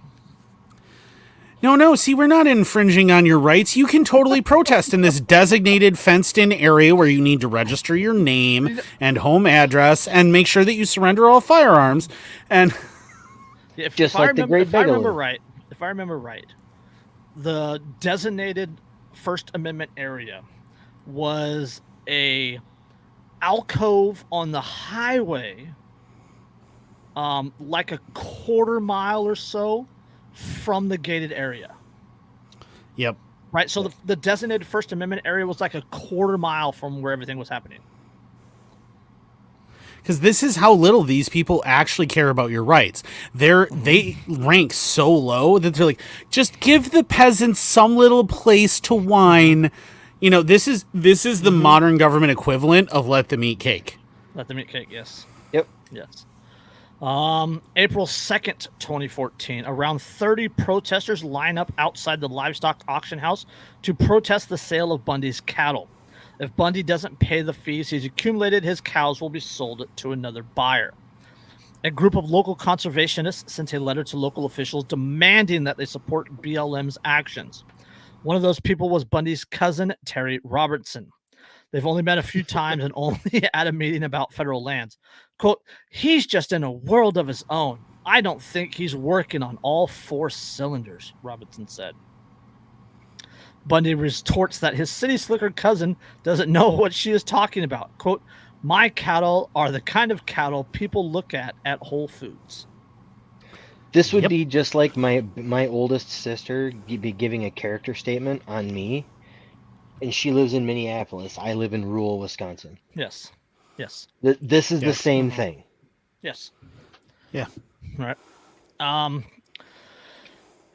No. See, we're not infringing on your rights. You can totally protest in this designated fenced-in area where you need to register your name and home address and make sure that you surrender all firearms. And if I remember right, the designated First Amendment area was a alcove on the highway, like a quarter mile or so from the gated area. Yep. Right. So the designated First Amendment area was like a quarter mile from where everything was happening. Because this is how little these people actually care about your rights. They rank so low that they're like, just give the peasants some little place to whine. You know, this is the modern government equivalent of let them eat cake. Let them eat cake. Yes. Yep. Yes. April 2nd, 2014, around 30 protesters line up outside the livestock auction house to protest the sale of Bundy's cattle. If Bundy doesn't pay the fees he's accumulated, his cows will be sold to another buyer. A group of local conservationists sent a letter to local officials demanding that they support BLM's actions. One of those people was Bundy's cousin, Terry Robertson. They've only met a few times and only at a meeting about federal lands. Quote, he's just in a world of his own. I don't think he's working on all 4 cylinders, Robertson said. Bundy retorts that his city slicker cousin doesn't know what she is talking about. Quote, my cattle are the kind of cattle people look at Whole Foods. This would be just like my oldest sister be giving a character statement on me. And she lives in Minneapolis. I live in rural Wisconsin. Yes. This is the same thing. Yes. Yeah. All right.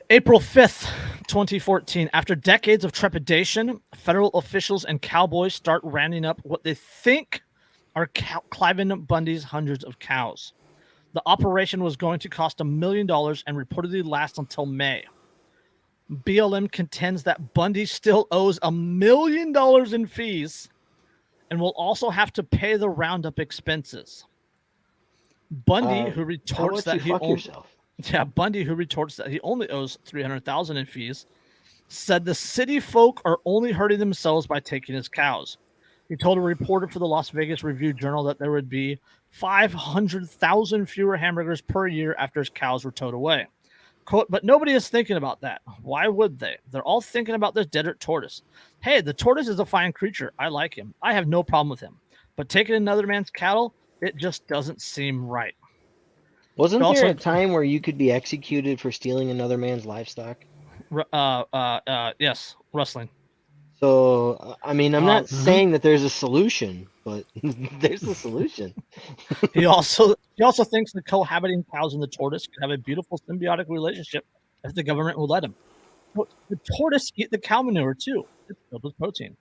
April 5th, 2014. After decades of trepidation, federal officials and cowboys start rounding up what they think are Cliven Bundy's hundreds of cows. The operation was going to cost $1 million and reportedly last until May. BLM contends that Bundy still owes $1 million in fees and will also have to pay the roundup expenses. Bundy, who retorts that he only owes $300,000 in fees, said the city folk are only hurting themselves by taking his cows. He told a reporter for the Las Vegas Review-Journal that there would be 500,000 fewer hamburgers per year after his cows were towed away. Quote, but nobody is thinking about that. Why would they? They're all thinking about this desert tortoise. Hey, the tortoise is a fine creature. I like him. I have no problem with him. But taking another man's cattle, it just doesn't seem right. Wasn't there a time where you could be executed for stealing another man's livestock? Yes, rustling. So, I mean, I'm not saying that there's a solution, but there's a solution. He also thinks the cohabiting cows and the tortoise could have a beautiful symbiotic relationship if the government will let him. The tortoise eat the cow manure too. It's filled with protein.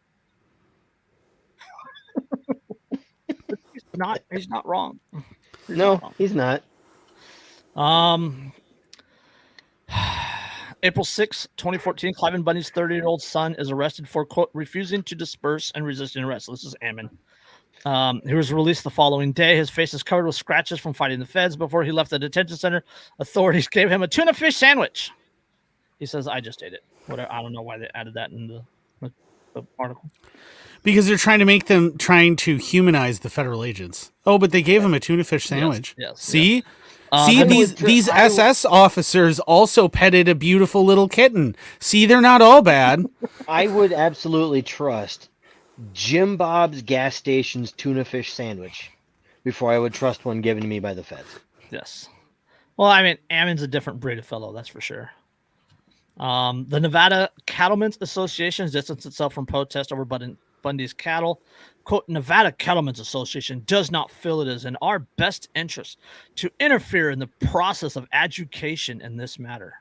He's not wrong. He's not. April 6, 2014, Cliven Bundy's 30-year-old son is arrested for, quote, refusing to disperse and resisting arrest. So this is Ammon. He was released the following day. His face is covered with scratches from fighting the feds. Before he left the detention center, authorities gave him a tuna fish sandwich. He says, I just ate it. Whatever. I don't know why they added that in the article. Because they're trying to humanize the federal agents. Oh, but they gave him a tuna fish sandwich. Yes. See? Yes. See, these SS officers also petted a beautiful little kitten. See, they're not all bad. I would absolutely trust Jim Bob's gas station's tuna fish sandwich before I would trust one given to me by the feds. Yes. Well, I mean, Ammon's a different breed of fellow, that's for sure. The Nevada Cattlemen's Association has distanced itself from protest over Bundy's cattle. Quote, Nevada Cattlemen's Association does not feel it is in our best interest to interfere in the process of education in this matter.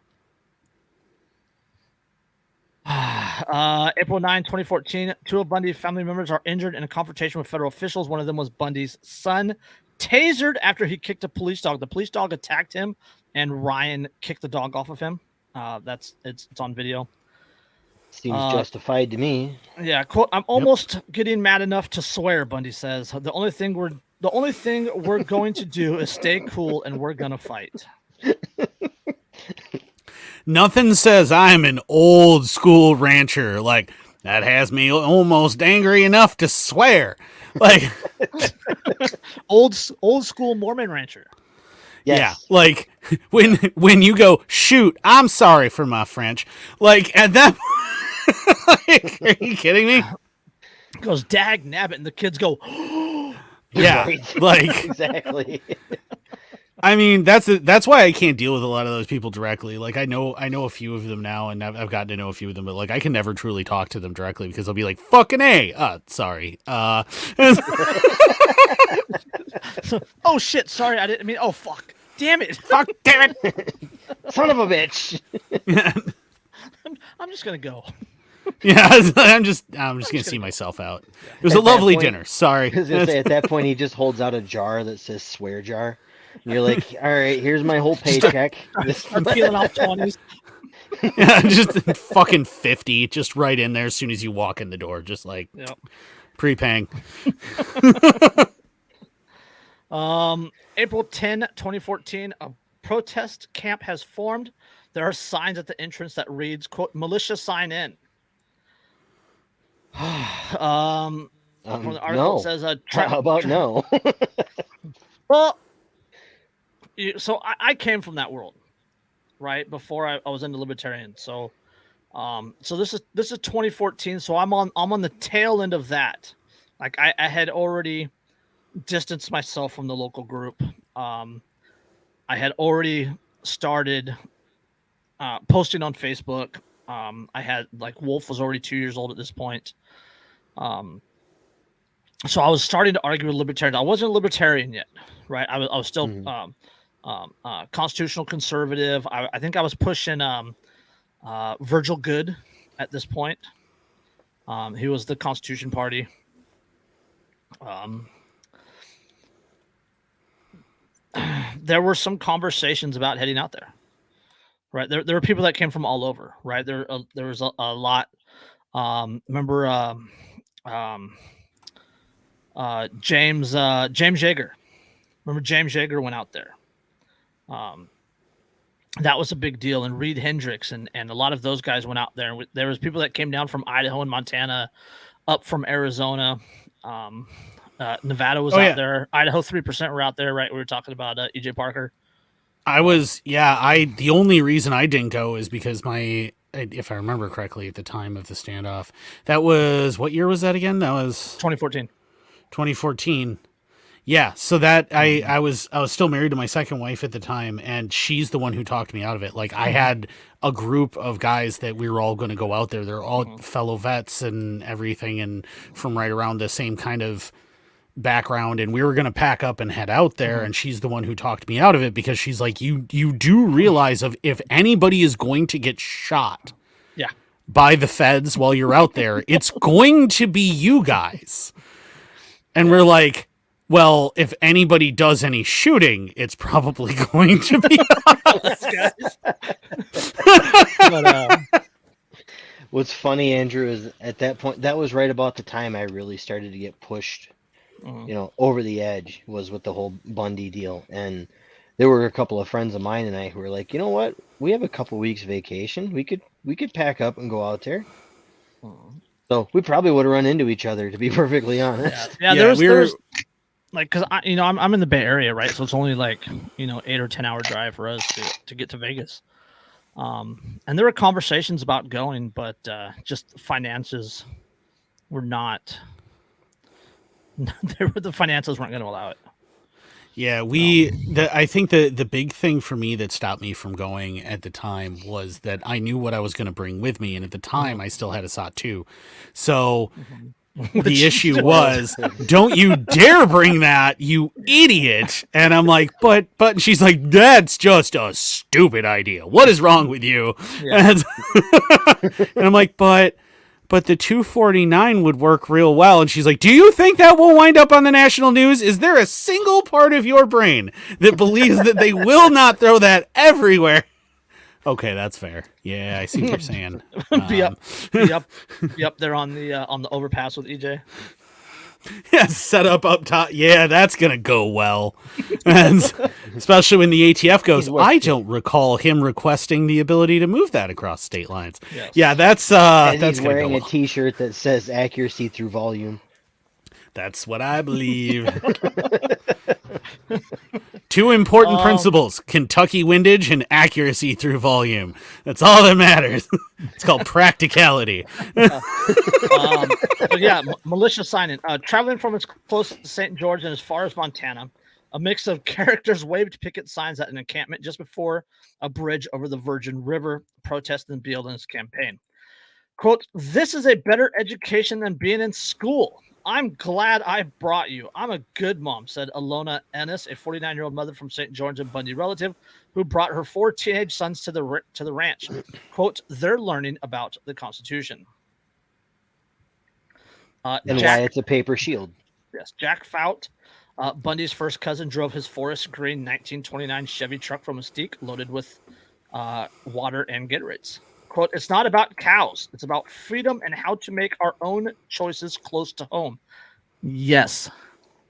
April 9, 2014, two of Bundy's family members are injured in a confrontation with federal officials. One of them was Bundy's son, tasered after he kicked a police dog. The police dog attacked him, and Ryan kicked the dog off of him. It's on video. Seems justified to me. Yeah, quote, I'm almost getting mad enough to swear, Bundy says. The only thing we're going to do is stay cool, and we're gonna fight. Nothing says I'm an old school rancher like that has me almost angry enough to swear. Like old school Mormon rancher. Yes. Yeah, like when you go, shoot, I'm sorry for my French. Like at that like, are you kidding me? Goes dag nabbit, and the kids go, yeah, Right. like exactly. I mean, that's why I can't deal with a lot of those people directly. Like I know a few of them now, and I've gotten to know a few of them, but like I can never truly talk to them directly because they'll be like, "Fucking A." Sorry. Oh shit! Sorry, I didn't mean. Oh fuck! Damn it! Fuck! Damn it! Son of a bitch. I'm just gonna go. Yeah, I'm just gonna see myself out. It was a lovely dinner. Sorry. I was gonna say, at that point, he just holds out a jar that says "swear jar." And you're like, all right, here's my whole paycheck. I'm peeling off 20s. Yeah, just fucking 50, just right in there as soon as you walk in the door, just like pre-paying. April 10, 2014, a protest camp has formed. There are signs at the entrance that reads, quote, militia sign in. From the article no. it says, how about no? Well, so I came from that world, right? Before I was into libertarian. So this is 2014. So I'm on the tail end of that. Like I had already distanced myself from the local group. I had already started posting on Facebook. I had Wolf was already 2 years old at this point. So I was starting to argue with libertarians. I wasn't a libertarian yet, right? I was still constitutional conservative. I think I was pushing Virgil Good at this point. He was the Constitution Party. There were some conversations about heading out there, right? There were people that came from all over, right? There was a lot. Remember James Yeager. Remember James Yeager went out there. That was a big deal. And Reed Hendricks and a lot of those guys went out there. And there was people that came down from Idaho and Montana, up from Arizona. Nevada was out there. Idaho 3% were out there, right? We were talking about EJ Parker. The only reason I didn't go is because if I remember correctly, at the time of the standoff, that was, what year was that again? That was 2014. Yeah. So that I was still married to my second wife at the time, and she's the one who talked me out of it. Like, I had a group of guys that we were all going to go out there. They're all fellow vets and everything, and from right around the same kind of background, and we were going to pack up and head out there, and she's the one who talked me out of it, because she's like, you do realize if anybody is going to get shot by the feds while you're out there, it's going to be you guys. And we're like, well, if anybody does any shooting, it's probably going to be us guys. What's funny, Andrew, is at that point, that was right about the time I really started to get pushed, over the edge, was with the whole Bundy deal. And there were a couple of friends of mine and I who were like, you know what? We have a couple weeks vacation. We could pack up and go out there. So we probably would have run into each other, to be perfectly honest. Yeah, there's like, because I'm in the Bay Area, right? So it's only like 8 or 10 hour drive for us to get to Vegas. And there were conversations about going, but just finances were not. The finances weren't going to allow it. Yeah, I think the big thing for me that stopped me from going at the time was that I knew what I was going to bring with me, and at the time I still had a SOT 2. So the issue was, don't you dare bring that, you idiot. And I'm like, but she's like, that's just a stupid idea. What is wrong with you? Yeah. And I'm like, but the 249 would work real well. And she's like, do you think that will wind up on the national news? Is there a single part of your brain that believes that they will not throw that everywhere? Okay, that's fair. Yeah, I see what you're saying. Be up there on the overpass with EJ. Yeah, set up top. Yeah, that's gonna go well. And especially when the ATF goes, I don't recall him requesting the ability to move that across state lines. Yes. Yeah, that's he's wearing a T-shirt that says accuracy through volume. That's what I believe. Two important principles: Kentucky windage and accuracy through volume. That's all that matters. It's called practicality. Militia signing. Traveling from as close to St. George and as far as Montana, a mix of characters waved picket signs at an encampment just before a bridge over the Virgin River, protesting Bielen's campaign. Quote, "This is a better education than being in school. I'm glad I brought you. I'm a good mom," said Alona Ennis, a 49-year-old mother from St. George and Bundy relative who brought her 4 teenage sons to the ranch. Quote, "They're learning about the Constitution." Why it's a paper shield. Yes, Jack Fout, Bundy's first cousin, drove his forest green 1929 Chevy truck from Mesquite loaded with water and Gatorades. Quote, "It's not about cows. It's about freedom and how to make our own choices close to home." Yes.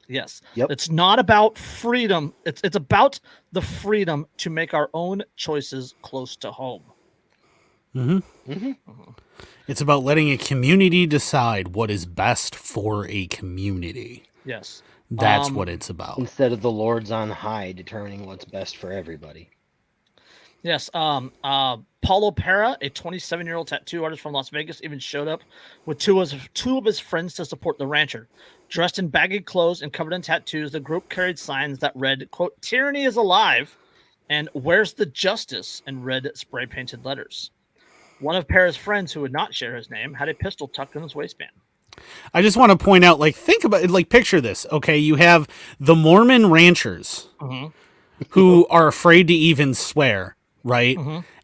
Yep. It's not about freedom. It's about the freedom to make our own choices close to home. It's about letting a community decide what is best for a community. Yes. That's what it's about. Instead of the lords on high determining what's best for everybody. Yes. Paulo Pera, a 27-year-old tattoo artist from Las Vegas, even showed up with two of his friends to support the rancher. Dressed in baggy clothes and covered in tattoos, the group carried signs that read, quote, "Tyranny is alive," and "Where's the justice?" in red spray-painted letters. One of Pera's friends, who would not share his name, had a pistol tucked in his waistband. I just want to point out, think about it, picture this, okay? You have the Mormon ranchers who are afraid to even swear, right?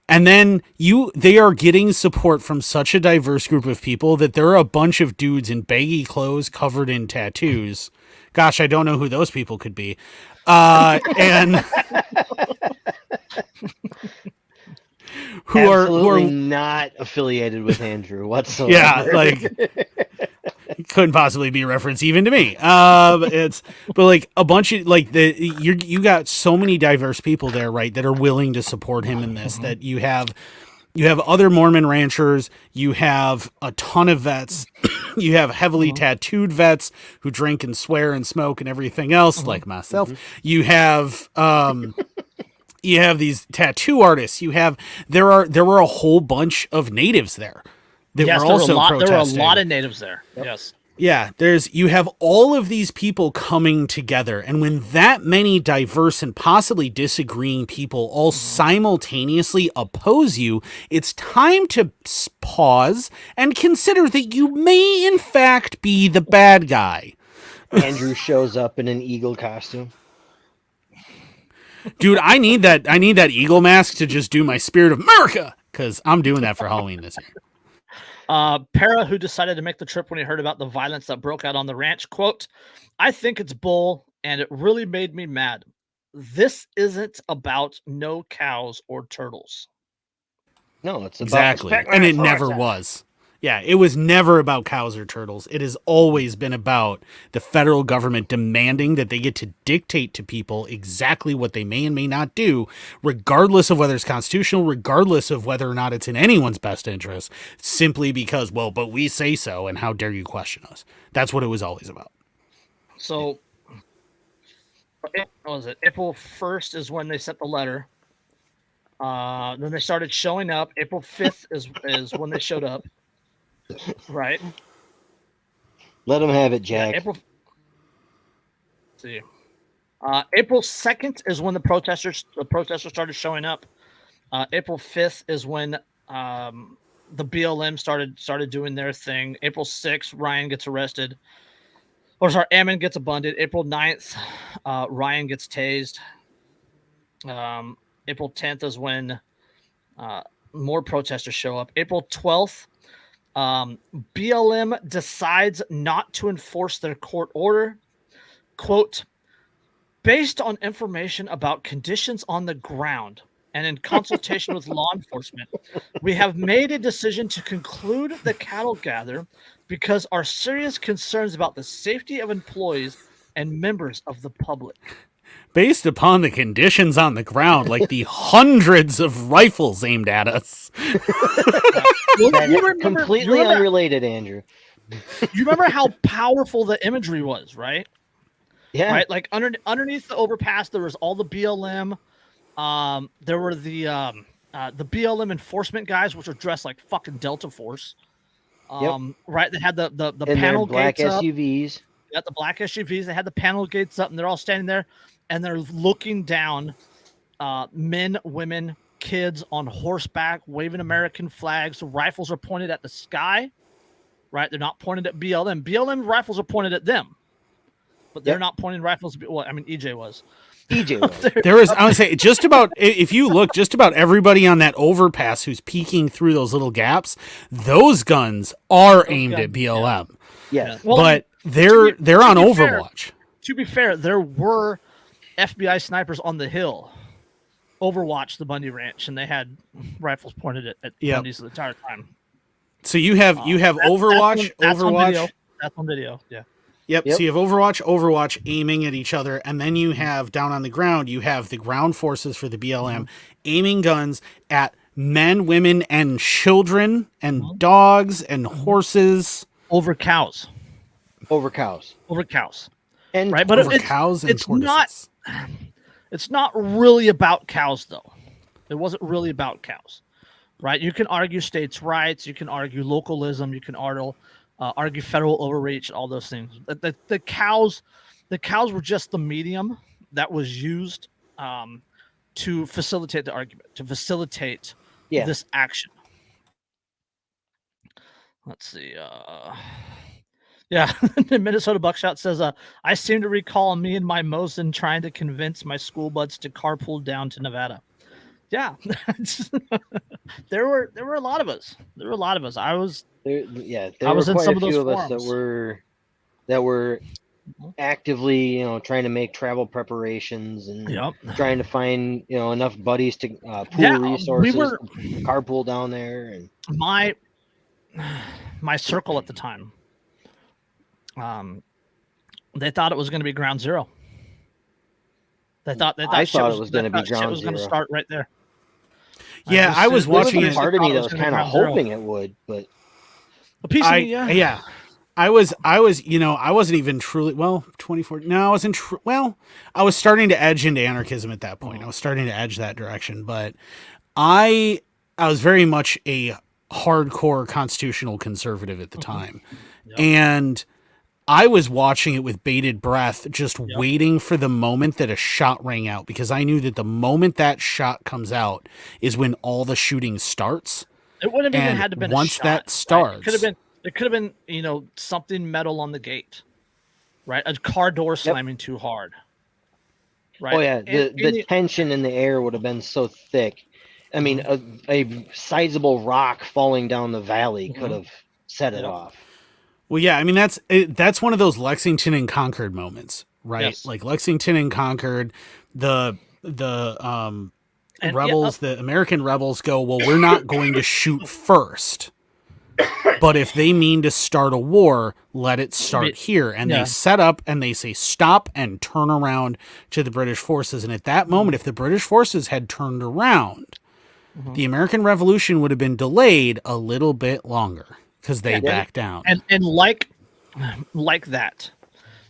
And then they are getting support from such a diverse group of people that there are a bunch of dudes in baggy clothes covered in tattoos. Gosh, I don't know who those people could be. And who are not affiliated with Andrew whatsoever. Yeah, couldn't possibly be a reference even to me. But a bunch of you got so many diverse people there, right, that are willing to support him in this. That you have You have other Mormon ranchers. You have a ton of vets. You have heavily tattooed vets who drink and swear and smoke and everything else, like myself. You have these tattoo artists. There were a whole bunch of natives there that were also protesting. There were a lot of natives there. Yep. Yes. Yeah, you have all of these people coming together, and when that many diverse and possibly disagreeing people all simultaneously oppose you, it's time to pause and consider that you may in fact be the bad guy. Andrew shows up in an eagle costume. Dude, I need that eagle mask to just do my Spirit of America, because I'm doing that for Halloween this year. Para, who decided to make the trip when he heard about the violence that broke out on the ranch, quote, "I think it's bull, and it really made me mad. This isn't about no cows or turtles." No, it's about exactly, and it never was. Yeah, it was never about cows or turtles. It has always been about the federal government demanding that they get to dictate to people exactly what they may and may not do, regardless of whether it's constitutional, regardless of whether or not it's in anyone's best interest, simply because, well, but we say so, and how dare you question us? That's what it was always about. So, what was it? April 1st is when they sent the letter. Then they started showing up. April 5th is when they showed up. Right. Let them have it, Jack. Yeah, April 2nd is when the protesters started showing up. April 5th is when the BLM started doing their thing. April 6th, Ryan gets arrested. Ammon gets abundant. April 9th, Ryan gets tased. April 10th is when more protesters show up. April 12th, BLM decides not to enforce their court order. Quote, "Based on information about conditions on the ground and in consultation with law enforcement, we have made a decision to conclude the cattle gather because our serious concerns about the safety of employees and members of the public." Based upon the conditions on the ground, like the hundreds of rifles aimed at us. Completely unrelated, Andrew. You remember how powerful the imagery was, right? Yeah. Right? Like underneath the overpass, there was all the BLM. There were the BLM enforcement guys, which were dressed like fucking Delta Force. Right? They had the panel black gates SUVs. Up. Yeah, the black SUVs. They had the panel gates up, and they're all standing there, and they're looking down. Men, women, kids on horseback, waving American flags. The rifles are pointed at the sky. Right? They're not pointed at BLM. BLM rifles are pointed at them, but they're not pointing rifles. Well, I mean, EJ was. There is, I would say, just about, if you look, just about everybody on that overpass who's peeking through those little gaps, those guns are aimed at BLM. Yes. Well, but they're on Overwatch. To be fair, there were FBI snipers on the hill overwatch the Bundy Ranch, and they had rifles pointed at Bundy's the entire time. So you have Overwatch. That's Overwatch. That's on video. Yeah. Yep. So you have Overwatch aiming at each other, and then you have down on the ground, you have the ground forces for the BLM aiming guns at men, women, and children, and dogs, and horses. Over cows. And right, but over cows and tortoises. It's not really about cows, though. It wasn't really about cows, right? You can argue states' rights, you can argue localism, you can argue federal overreach, all those things. The cows were just the medium that was used to facilitate the argument, to facilitate this action. Let's see. Minnesota Buckshot says, "I seem to recall me and my Mosin trying to convince my school buds to carpool down to Nevada." Yeah, there were a lot of us. I was. There I was were in quite some a of those few of us forums. that were actively, trying to make travel preparations and trying to find, enough buddies to pool resources, to carpool down there. And my circle at the time, they thought it was going to be ground zero. They thought I thought it was going to be ground zero. Was going to start right there. Yeah, I was watching There was it. a part of me that It was gonna be kind of ground zero. hoping it would, but A piece of me, yeah. Yeah. I was, I wasn't even truly, 24. No, I wasn't, I was starting to edge into anarchism at that point. I was starting to edge that direction, but I was very much a hardcore constitutional conservative at the time. Yep. And I was watching it with bated breath, just waiting for the moment that a shot rang out, because I knew that the moment that shot comes out is when all the shooting starts. It wouldn't have even And had to been once a shot, that starts, right? It could have been, something metal on the gate, right? A car door slamming too hard, right? oh yeah, the tension in the air would have been so thick. I mean, a sizable rock falling down the valley could have set it off. well, yeah, I mean that's one of those Lexington and Concord moments, right? Yes. Like Lexington and Concord, the rebels, the American rebels go, well, we're not going to shoot first. But if they mean to start a war, let it start here. And they set up and they say stop and turn around to the British forces. And at that moment, if the British forces had turned around, the American Revolution would have been delayed a little bit longer because they backed down. And like that,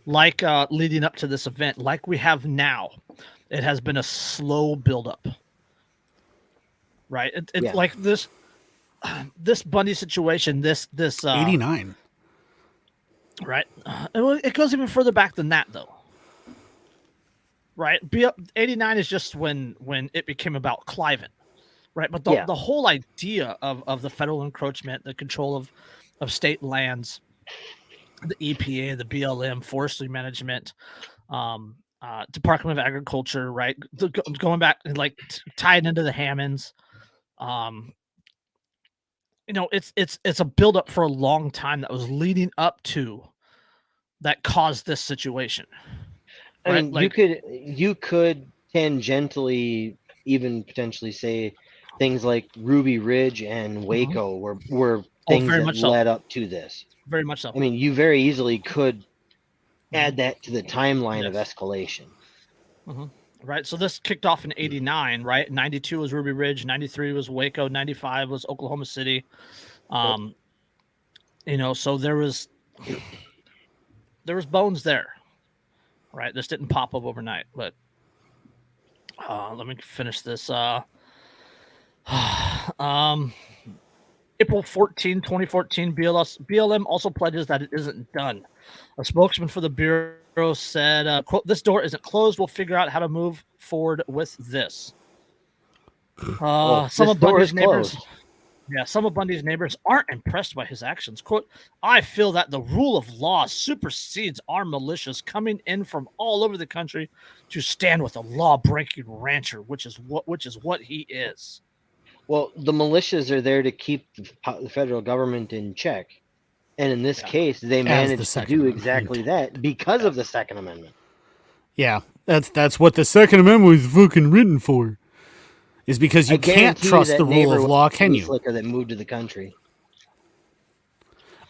leading up to this event, like we have now, it has been a slow buildup. Right? It's like this Bundy situation, this 89. Right? It goes even further back than that, though. Right? 89 is just when it became about Cliven, right? But the whole idea of the federal encroachment, the control of state lands, the EPA, the BLM, forestry management, Department of Agriculture, right? Going back and tied into the Hammonds. It's a buildup for a long time that was leading up to that caused this situation. I mean, you could tangentially even potentially say things like Ruby Ridge and Waco were things that led up to this. Very much so. I mean, you very easily could add that to the timeline of escalation. Right. So this kicked off in 89, right? 92 was Ruby Ridge, 93 was Waco, 95 was Oklahoma City. So there was bones there. Right. This didn't pop up overnight, but let me finish this. April 14, 2014, BLM also pledges that it isn't done. A spokesman for the Bureau said, quote, "This door isn't closed. We'll figure out how to move forward with this." Some of Bundy's neighbors aren't impressed by his actions. Quote, "I feel that the rule of law supersedes our militias coming in from all over the country to stand with a law-breaking rancher, which is what he is." Well, the militias are there to keep the federal government in check. And in this case, they managed to do exactly that because of the Second Amendment. Yeah, that's what the Second Amendment was fucking written for. Is because you can't trust the rule of law, can you? That moved to the country.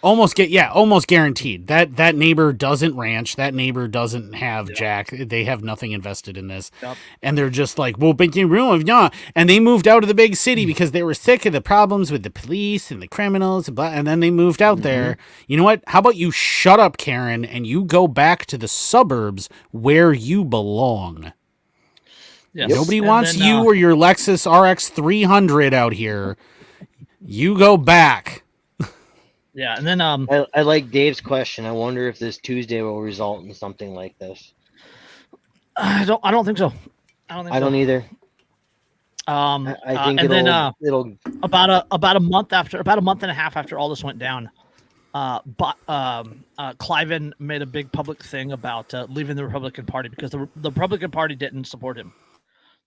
Almost guaranteed. That neighbor doesn't ranch. That neighbor doesn't have jack. They have nothing invested in this. Yep. And they're just like, well, but you rule of law. And they moved out of the big city because they were sick of the problems with the police and the criminals. And then they moved out there. You know what? How about you shut up, Karen, and you go back to the suburbs where you belong? Yes. Nobody wants you or your Lexus RX 300 out here. You go back. Yeah, and then I like Dave's question. I wonder if this Tuesday will result in something like this. I don't think so. I don't either. I think it'll about a month and a half after all this went down. Cliven made a big public thing about leaving the Republican Party because the Republican Party didn't support him.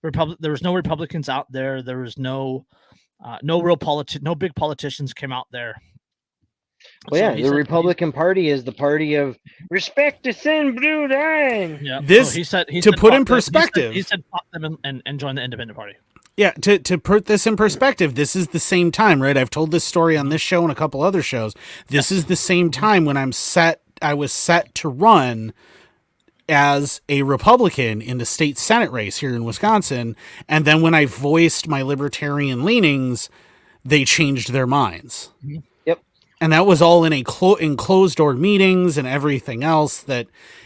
There was no Republicans out there. There was no big politicians came out there. Well, the Republican Party is the party of respect to sin, blue line. Yeah. This to put in perspective. He said fuck them and join the Independent Party. Yeah, to put this in perspective, this is the same time, right? I've told this story on this show and a couple other shows. This is the same time when I was set to run as a Republican in the state Senate race here in Wisconsin. And then when I voiced my libertarian leanings, they changed their minds. Yep. And that was all in in closed door meetings and everything else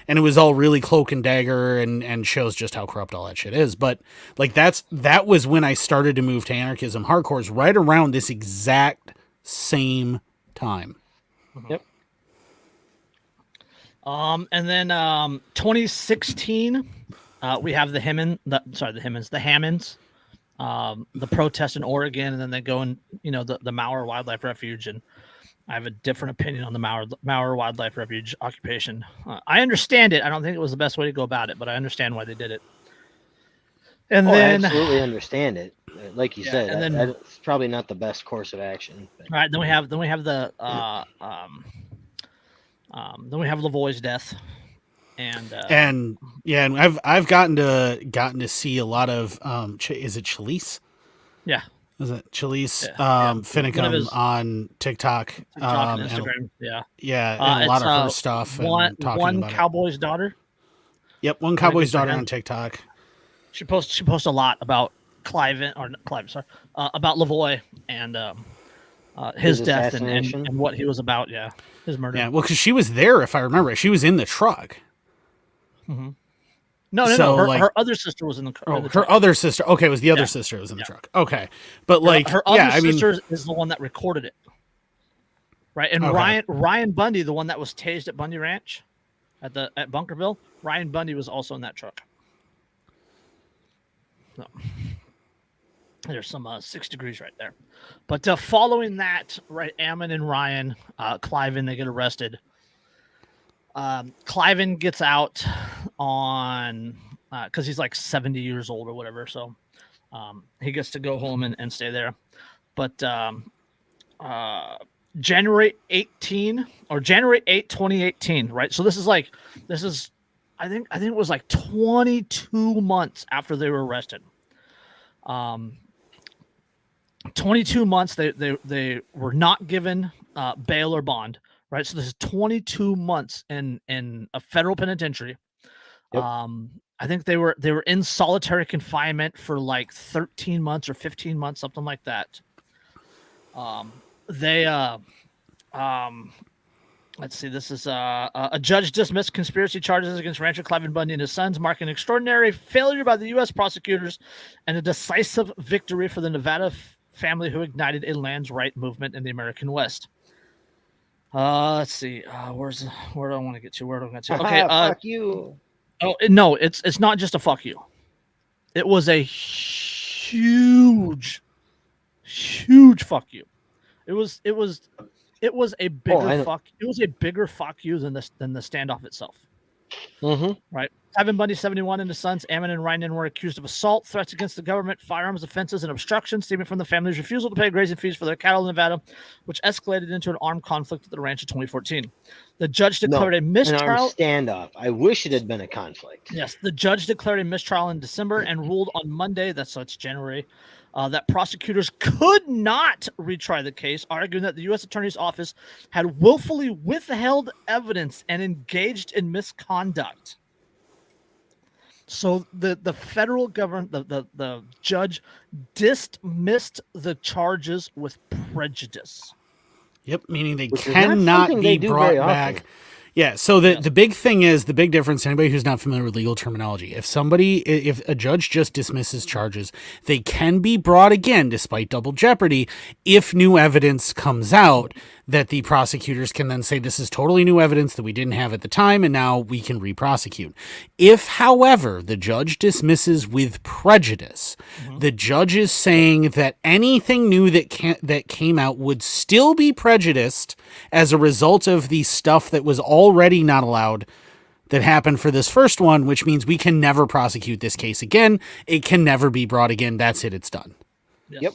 and it was all really cloak and dagger and shows just how corrupt all that shit is. But like, that was when I started to move to anarchism hardcores, right around this exact same time. Yep. And then 2016, we have the Hammonds, the protest in Oregon, and then they go in, the Mauer Wildlife Refuge, and I have a different opinion on the Mauer Wildlife Refuge occupation. I understand it. I don't think it was the best way to go about it, but I understand why they did it. And then I absolutely understand it. Like you said, and then, it's probably not the best course of action. But. All right, then we have the then we have Lavoie's death, and I've gotten to see a lot of is it Chalice? Yeah. Is it Chalice? Finicum on TikTok, and Instagram. And a lot of her stuff. One Cowboy's Daughter. Yep, One Cowboy's Daughter on TikTok. She posts a lot about about Lavoie and his death and what he was about. Yeah, his murder. Yeah, well, because she was there, if I remember, she was in the truck. Mm-hmm. No. Her other sister was in the truck. Her other sister. Okay, it was the other sister who was in the truck. Okay, but her other sister is the one that recorded it, right? And Ryan Bundy, the one that was tased at Bundy Ranch, at Bunkerville, Ryan Bundy was also in that truck. So, there's some 6 degrees right there, but following that, right? Ammon and Ryan, Cliven, they get arrested. Cliven gets out on because he's like 70 years old or whatever, so he gets to go home and stay there. But January 8, 2018, right? So this is I think it was like 22 months after they were arrested. 22 months they were not given bail or bond. Right, so this is 22 months in a federal penitentiary. Yep. I think they were in solitary confinement for like 13 months or 15 months, something like that. Let's see. This is a judge dismissed conspiracy charges against rancher Cliven Bundy and his sons, marking an extraordinary failure by the U.S. prosecutors and a decisive victory for the Nevada family who ignited a lands right movement in the American West. Let's see. Where do I want to get to? Okay. Fuck you. Oh no, it's not just a fuck you. It was a huge fuck you. It was a bigger fuck. It was a bigger fuck you than the standoff itself. Mm-hmm. Right. Cliven Bundy, 71, and his sons, Ammon and Ryan, were accused of assault, threats against the government, firearms offenses, and obstruction stemming from the family's refusal to pay grazing fees for their cattle in Nevada, which escalated into an armed conflict at the ranch in 2014. The judge declared a mistrial. An armed standoff. I wish it had been a conflict. Yes, the judge declared a mistrial in December and ruled on Monday, that's January, that prosecutors could not retry the case, arguing that the U.S. Attorney's Office had willfully withheld evidence and engaged in misconduct. So the federal government, the judge dismissed the charges with prejudice. Yep, meaning they cannot be brought back. Yeah, so the big thing is, the big difference, anybody who's not familiar with legal terminology, if a judge just dismisses charges, they can be brought again despite double jeopardy if new evidence comes out that the prosecutors can then say this is totally new evidence that we didn't have at the time and now we can re-prosecute. If, however, the judge dismisses with prejudice, the judge is saying that anything new that came out would still be prejudiced as a result of the stuff that was already not allowed that happened for this first one, which means we can never prosecute this case again. It can never be brought again. That's it. It's done. Yes. Yep.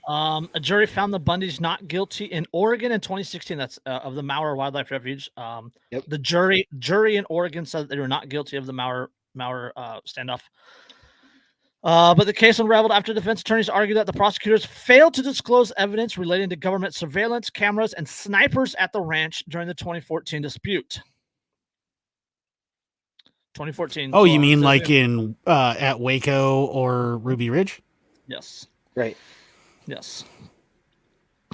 A jury found the Bundys not guilty in Oregon in 2016. That's of the Mauer Wildlife Refuge. The jury in Oregon said that they were not guilty of the Mauer standoff. But the case unraveled after defense attorneys argued that the prosecutors failed to disclose evidence relating to government surveillance cameras and snipers at the ranch during the 2014 dispute. 2014. Oh, So you mean so, like yeah. in at Waco or Ruby Ridge? Yes. Right. Yes.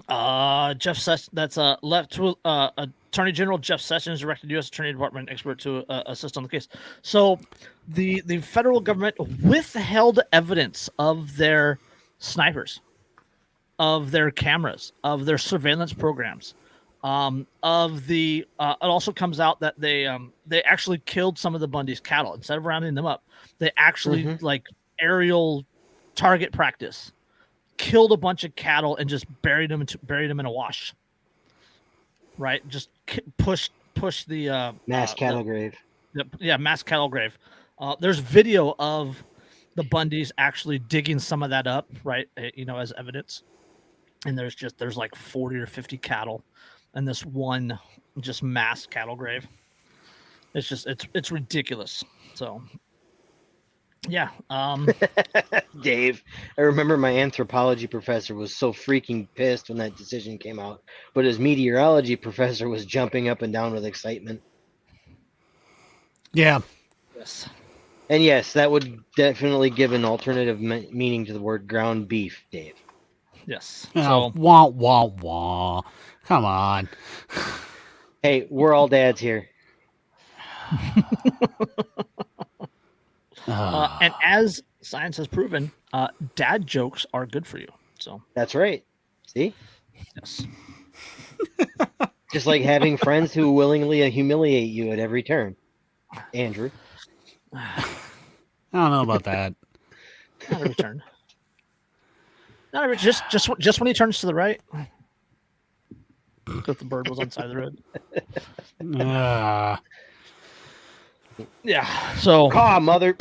Jeff Sessions. That's left to Attorney General Jeff Sessions directed U.S. Attorney Department expert to assist on the case. So, the federal government withheld evidence of their snipers, of their cameras, of their surveillance programs, of the. It also comes out that they actually killed some of the Bundy's cattle instead of rounding them up. They actually like aerial target practice. Killed a bunch of cattle and just buried them in a wash. Right, just push the Mass cattle grave. Mass cattle grave. There's video of the Bundys actually digging some of that up, right? As evidence. And there's like 40 or 50 cattle, and this one just mass cattle grave. It's ridiculous. So. Yeah. Dave, I remember my anthropology professor was so freaking pissed when that decision came out, but his meteorology professor was jumping up and down with excitement. Yeah. Yes. And yes, that would definitely give an alternative meaning to the word ground beef, Dave. Yes. Oh, wah, wah, wah. Come on. Hey, we're all dads here. And as science has proven, dad jokes are good for you. So that's right. See? Yes. Just like having friends who willingly humiliate you at every turn. Andrew. I don't know about that. Not every turn. Not every just when he turns to the right. Because the bird was on the side of the road. Yeah. So. Mother.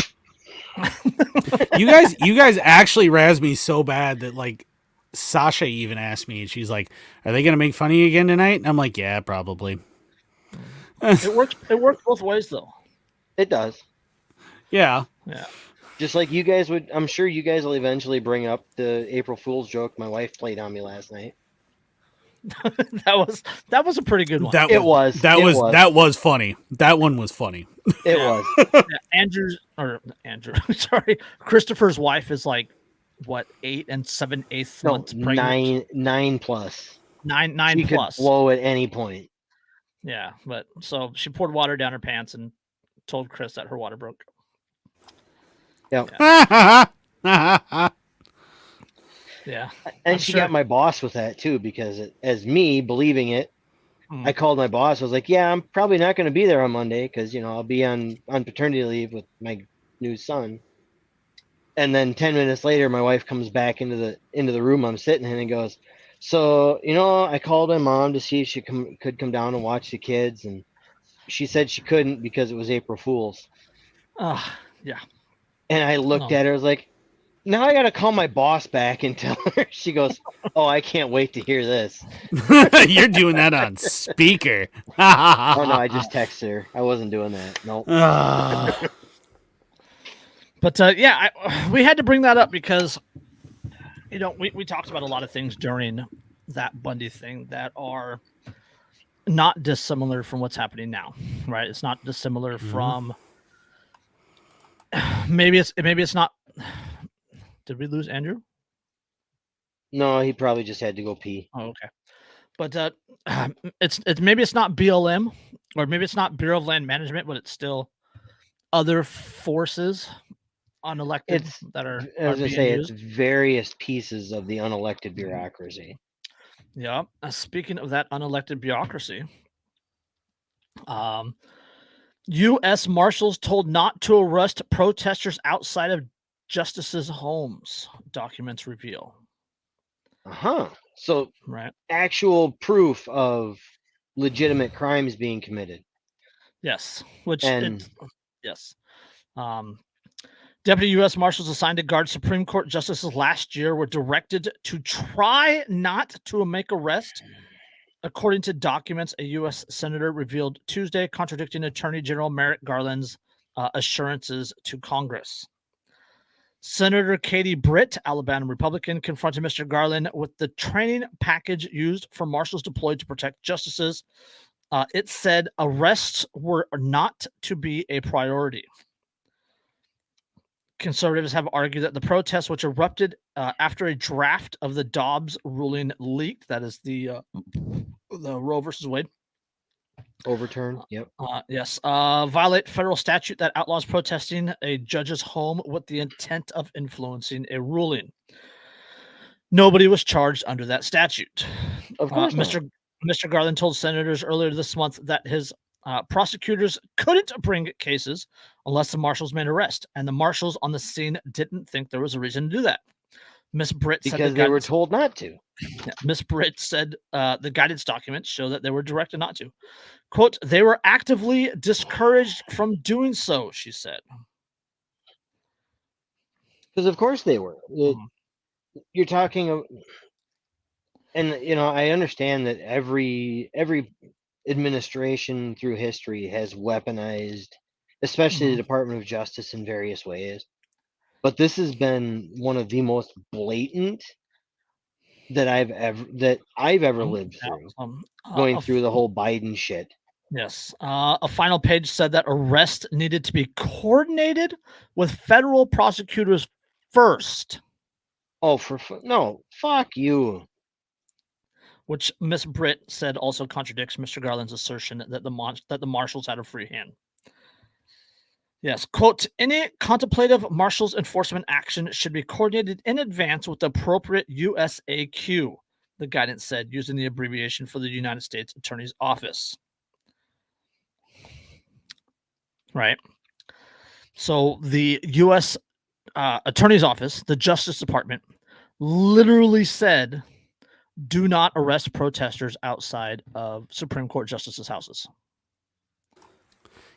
You guys actually razz me so bad that like Sasha even asked me, and she's like, "Are they gonna make fun of you again tonight?" And I'm like, "Yeah, probably." It works both ways though. It does. Yeah. Yeah. Just like you guys would, I'm sure you guys will eventually bring up the April Fool's joke my wife played on me last night. that was a pretty good one. That was funny. That one was funny. It was. Andrew. Sorry, Christopher's wife is like what 8 7/8 months pregnant. 9 plus. 9 she plus. Could blow at any point. Yeah, but so she poured water down her pants and told Chris that her water broke. Yep. Yeah. And she got my boss with that too, because as me believing it, I called my boss. I was like, "Yeah, I'm probably not going to be there on Monday because I'll be on paternity leave with my new son." And then 10 minutes later, my wife comes back into the room I'm sitting in and goes, "So I called my mom to see if she could come down and watch the kids, and she said she couldn't because it was April Fool's." Yeah. And I looked at her. I was like, "Now I got to call my boss back and tell her." She goes, "Oh, I can't wait to hear this." You're doing that on speaker. Oh, no, I just texted her. I wasn't doing that. Nope. But, we had to bring that up because, we talked about a lot of things during that Bundy thing that are not dissimilar from what's happening now, right? It's not dissimilar from... Maybe it's not... Did we lose Andrew? No, he probably just had to go pee. Oh, okay. But it's maybe it's not BLM, or maybe it's not Bureau of Land Management, but it's still other forces, unelected, that are. I was going to say it's various pieces of the unelected bureaucracy. Yeah. Speaking of that unelected bureaucracy, U.S. Marshals told not to arrest protesters outside of justices' homes, documents reveal. So right, actual proof of legitimate crimes being committed. Yes, yes. Deputy U.S. Marshals assigned to guard Supreme Court justices last year were directed to try not to make arrest, according to documents a U.S. senator revealed Tuesday, contradicting Attorney General Merrick Garland's assurances to Congress. Senator Katie Britt, Alabama Republican, confronted Mr. Garland with the training package used for marshals deployed to protect justices It said arrests were not to be a priority. Conservatives have argued that the protests, which erupted after a draft of the Dobbs ruling leaked, that is the Roe versus Wade, Overturn. Yep. yes, violate federal statute that outlaws protesting a judge's home with the intent of influencing a ruling. Nobody was charged under that statute. Of course not. Mr. Garland told senators earlier this month that his prosecutors couldn't bring cases unless the marshals made arrest, and the marshals on the scene didn't think there was a reason to do that. Miss Britt said Because they were told not to. Miss Britt said the guidance documents show that they were directed not to. Quote, they were actively discouraged from doing so, she said. Because of course they were. You're talking, and I understand that every administration through history has weaponized, especially the Department of Justice, in various ways. But this has been one of the most blatant that I've ever lived through. Going through the whole Biden shit. Yes. A final page said that arrest needed to be coordinated with federal prosecutors first. Oh, no, fuck you. Which Miss Britt said also contradicts Mr. Garland's assertion that the marshals had a free hand. Yes, quote, any contemplative marshals enforcement action should be coordinated in advance with the appropriate USAQ, the guidance said, using the abbreviation for the United States Attorney's Office. Right. So the U.S. Attorney's Office, the Justice Department, literally said, do not arrest protesters outside of Supreme Court justices' houses.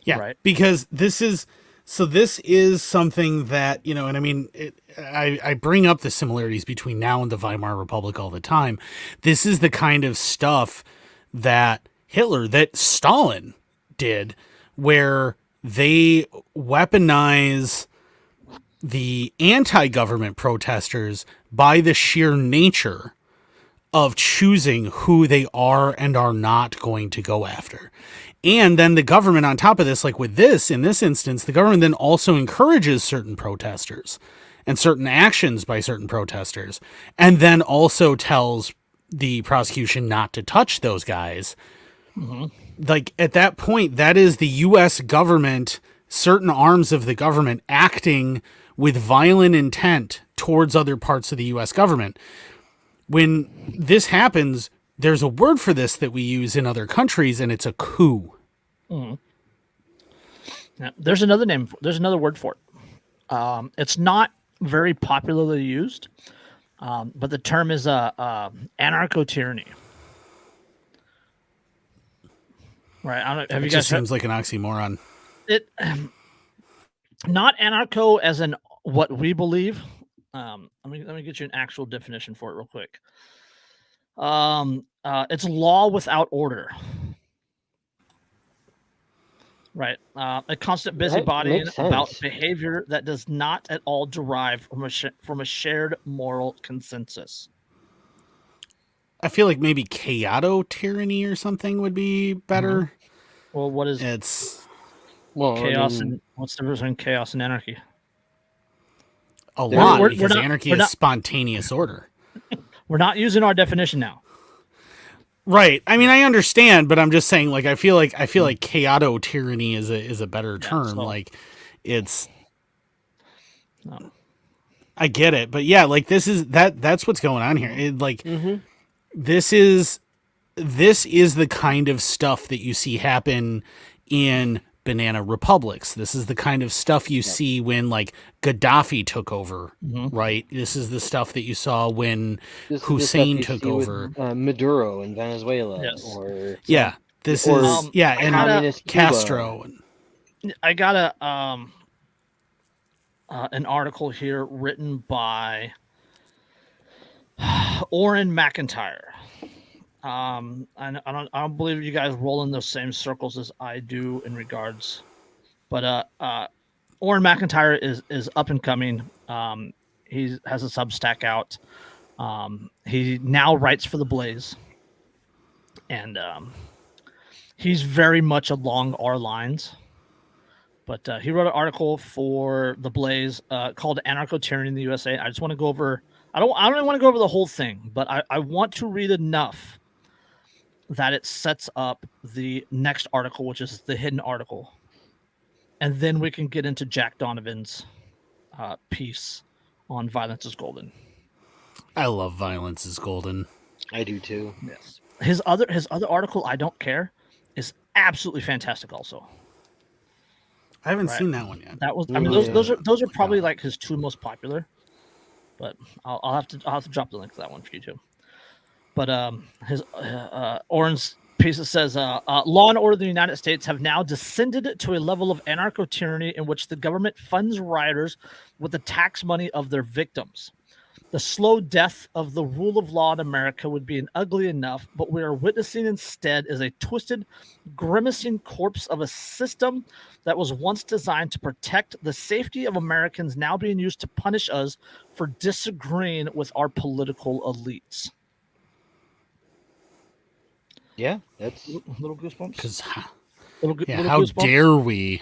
Yeah, right. Because this is something that, and I mean, I bring up the similarities between now and the Weimar Republic all the time. This is the kind of stuff that Stalin did, where they weaponize the anti-government protesters by the sheer nature of choosing who they are and are not going to go after. And then the government on top of this, like with this, in this instance, the government then also encourages certain protesters and certain actions by certain protesters, and then also tells the prosecution not to touch those guys. Mm-hmm. Like at that point, that is the U.S. government, certain arms of the government acting with violent intent towards other parts of the U.S. government. When this happens, there's a word for this that we use in other countries, and it's a coup. Mm-hmm. Yeah, there's another word for it. It's not very popularly used, but the term is anarcho-tyranny. Right? I don't know, it just seems like an oxymoron. It not anarcho as in what we believe. Let me get you an actual definition for it real quick. It's law without order. Right. A constant busybodying about behavior that does not at all derive from a shared moral consensus. I feel like maybe chaoto-tyranny or something would be better. Mm-hmm. Well, what is chaos and what's the difference between chaos and anarchy? A lot, because anarchy is spontaneous order. We're not using our definition now. Right. I mean, I understand, but I'm just saying, like, I feel like chaoto-tyranny is a better term. So, like, it's. No. I get it, but yeah, like that's what's going on here. It, like, this is the kind of stuff that you see happen in banana republics. This is the kind of stuff you see when, like, Gaddafi took over, right? This is the stuff that you saw when Hussein took over. Maduro in Venezuela. Yes. And Castro. I got an article here written by Orrin McIntyre. And I don't believe you guys roll in those same circles as I do in regards, but Orrin McIntyre is up and coming. He has a Substack out. He now writes for The Blaze, and He's very much along our lines. But he wrote an article for The Blaze called "Anarcho-Tyranny in the USA." I just want to go over. I don't even want to go over the whole thing, but I want to read enough that it sets up the next article, which is the hidden article, and then we can get into Jack Donovan's piece on "Violence is Golden." I love "Violence is Golden." I do too. Yes. His other article, "I Don't Care," is absolutely fantastic. Also, I haven't Right. seen that one yet. that was. I mean, Yeah. those are probably like his two most popular. But I'll have to drop the link to that one for you too. But his Oren's piece that says law and order in the United States have now descended to a level of anarcho-tyranny in which the government funds rioters with the tax money of their victims. The slow death of the rule of law in America would be an ugly enough, but we are witnessing instead is a twisted, grimacing corpse of a system that was once designed to protect the safety of Americans, now being used to punish us for disagreeing with our political elites. Yeah, that's Little goosebumps. Because Little how goosebumps? dare we?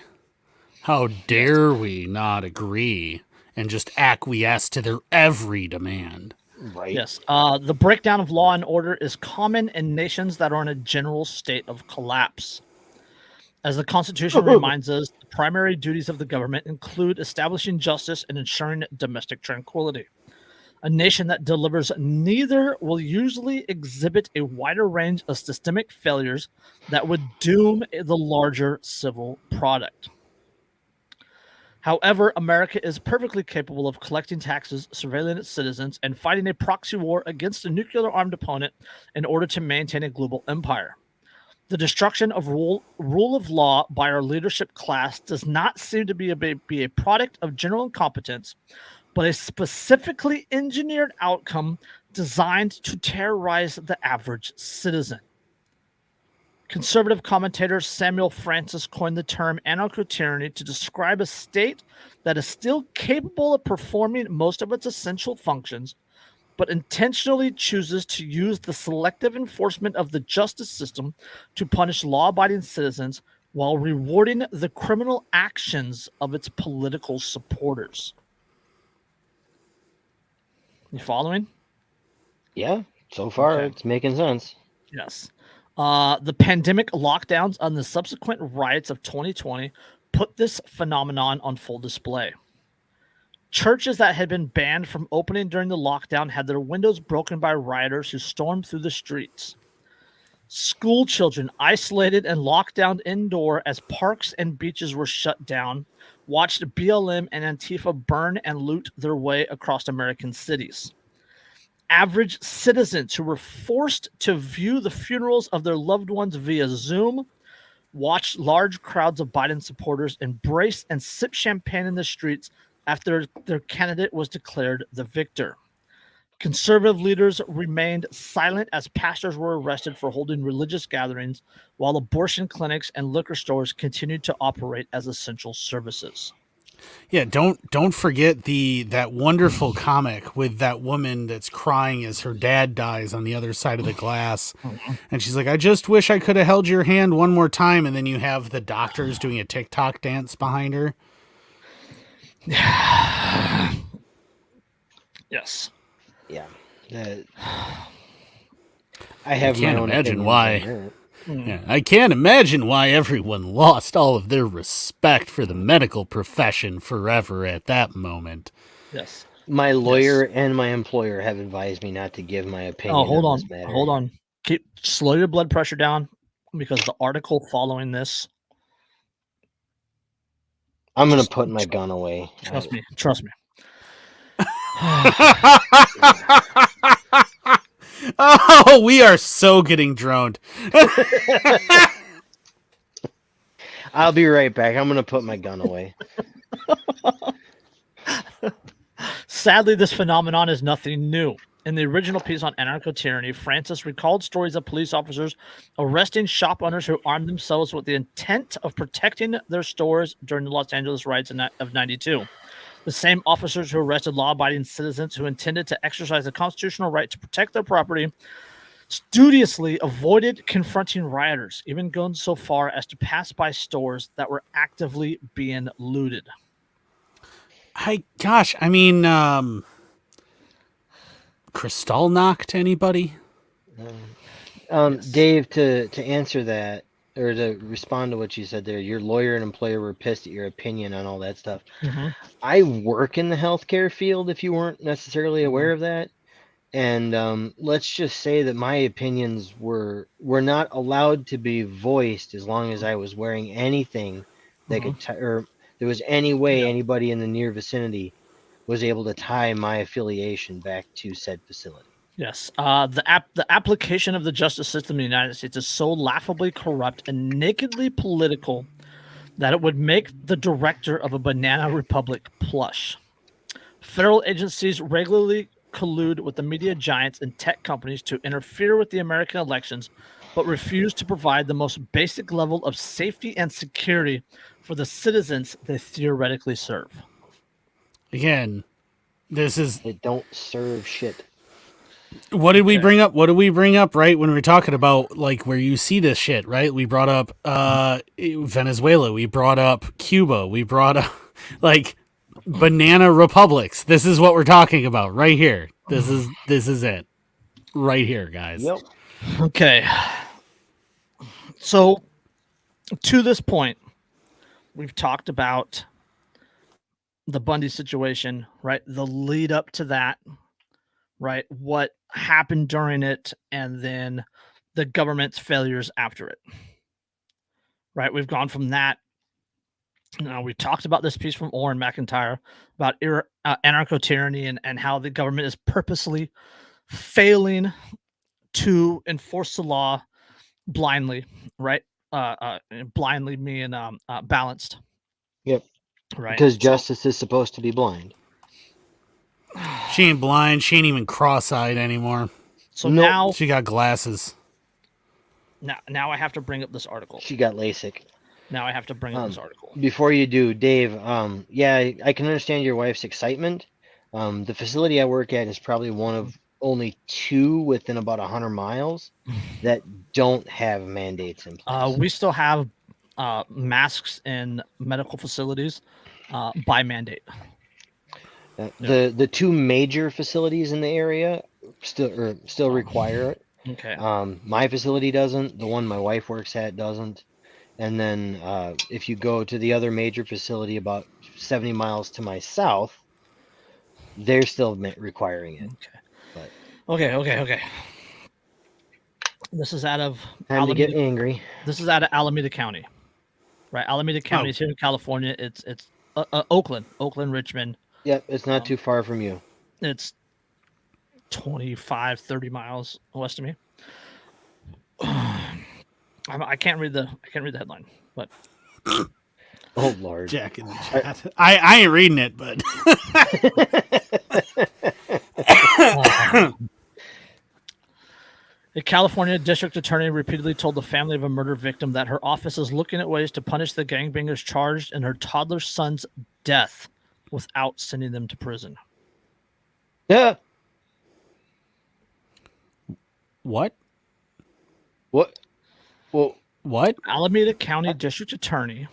How dare we not agree and just acquiesce to their every demand? right. Yes. The breakdown of law and order is common in nations that are in a general state of collapse. As the Constitution reminds us, the primary duties of the government include establishing justice and ensuring domestic tranquility. A nation that delivers neither will usually exhibit a wider range of systemic failures that would doom the larger civil product. However, America is perfectly capable of collecting taxes, surveilling its citizens, and fighting a proxy war against a nuclear-armed opponent in order to maintain a global empire. The destruction of rule of law by our leadership class does not seem to be a product of general incompetence, but a specifically engineered outcome designed to terrorize the average citizen. Conservative commentator Samuel Francis coined the term anarcho-tyranny to describe a state that is still capable of performing most of its essential functions, but intentionally chooses to use the selective enforcement of the justice system to punish law-abiding citizens while rewarding the criminal actions of its political supporters. You following? Yeah, so far Okay. it's making sense. Yes. The pandemic lockdowns and the subsequent riots of 2020 put this phenomenon on full display. Churches that had been banned from opening during the lockdown had their windows broken by rioters who stormed through the streets. School children isolated and locked down indoor as parks and beaches were shut down, watched BLM and Antifa burn and loot their way across American cities. Average citizens who were forced to view the funerals of their loved ones via Zoom watched large crowds of Biden supporters embrace and sip champagne in the streets after their candidate was declared the victor. Conservative leaders remained silent as pastors were arrested for holding religious gatherings, while abortion clinics and liquor stores continued to operate as essential services. Yeah, don't forget that wonderful comic with that woman that's crying as her dad dies on the other side of the glass. And she's like, I just wish I could have held your hand one more time. And then you have the doctors doing a TikTok dance behind her. Yes. Yeah. I have can't my own imagine opinions why. on that. Yeah, I can't imagine why everyone lost all of their respect for the medical profession forever at that moment. Yes. My lawyer and my employer have advised me not to give my opinion Oh, hold on on. this matter. Hold on. Slow your blood pressure down because the article following this. I'm going to put my gun away. Trust me. Trust me. Oh, we are so getting droned. I'll be right back. I'm going to put my gun away. Sadly, this phenomenon is nothing new. In the original piece on anarcho-tyranny, Francis recalled stories of police officers arresting shop owners who armed themselves with the intent of protecting their stores during the Los Angeles riots of '92. The same officers who arrested law-abiding citizens who intended to exercise a constitutional right to protect their property studiously avoided confronting rioters, even going so far as to pass by stores that were actively being looted. I mean, Kristallnacht, anybody? Yes. Dave, to answer that or to respond to what you said there, your lawyer and employer were pissed at your opinion on all that stuff. Mm-hmm. I work in the healthcare field, if you weren't necessarily aware of that. And let's just say that my opinions were not allowed to be voiced as long as I was wearing anything that could or there was any way anybody in the near vicinity was able to tie my affiliation back to said facility. Yes. The application of the justice system in the United States is so laughably corrupt and nakedly political that it would make the director of a banana republic plush. Federal agencies regularly collude with the media giants and tech companies to interfere with the American elections, but refuse to provide the most basic level of safety and security for the citizens they theoretically serve. Again, this is They don't serve shit. what did we bring up? What did we bring up right when we were talking about like where you see this shit, right? We brought up Venezuela, we brought up Cuba, we brought up like banana republics. This is what we're talking about right here. This is it. Right here, guys. Yep. Okay. So to this point, we've talked about the Bundy situation, right? The lead up to that, right? What happened during it, and then the government's failures after it, right? We've gone from that. Now, we talked about this piece from Oren McIntyre about anarcho tyranny and how the government is purposely failing to enforce the law blindly, right? Blindly meaning balanced. Yep. Right. Because justice is supposed to be blind. She ain't blind. She ain't even cross-eyed anymore. So Nope. now She got glasses. Now I have to bring up this article. She got LASIK. Now I have to bring up this article. Before you do, Dave, yeah, I can understand your wife's excitement. The facility I work at is probably one of only two within about 100 miles that don't have mandates in place. We still have masks in medical facilities by mandate. The two major facilities in the area still require it. Okay. My facility doesn't. The one my wife works at doesn't. And then if you go to the other major facility about 70 miles to my south, they're still requiring it. Okay. Okay. This is out of Time to get angry. This is out of Alameda County, right? Alameda County is here in California. It's Oakland, Richmond. Yep, it's not too far from you. It's 25, 30 miles west of me. I can't read the headline, but oh Lord, Jack in the chat. I ain't reading it, but a California district attorney repeatedly told the family of a murder victim that her office is looking at ways to punish the gangbangers charged in her toddler son's death without sending them to prison. Yeah. What? Well, what? Alameda County District Attorney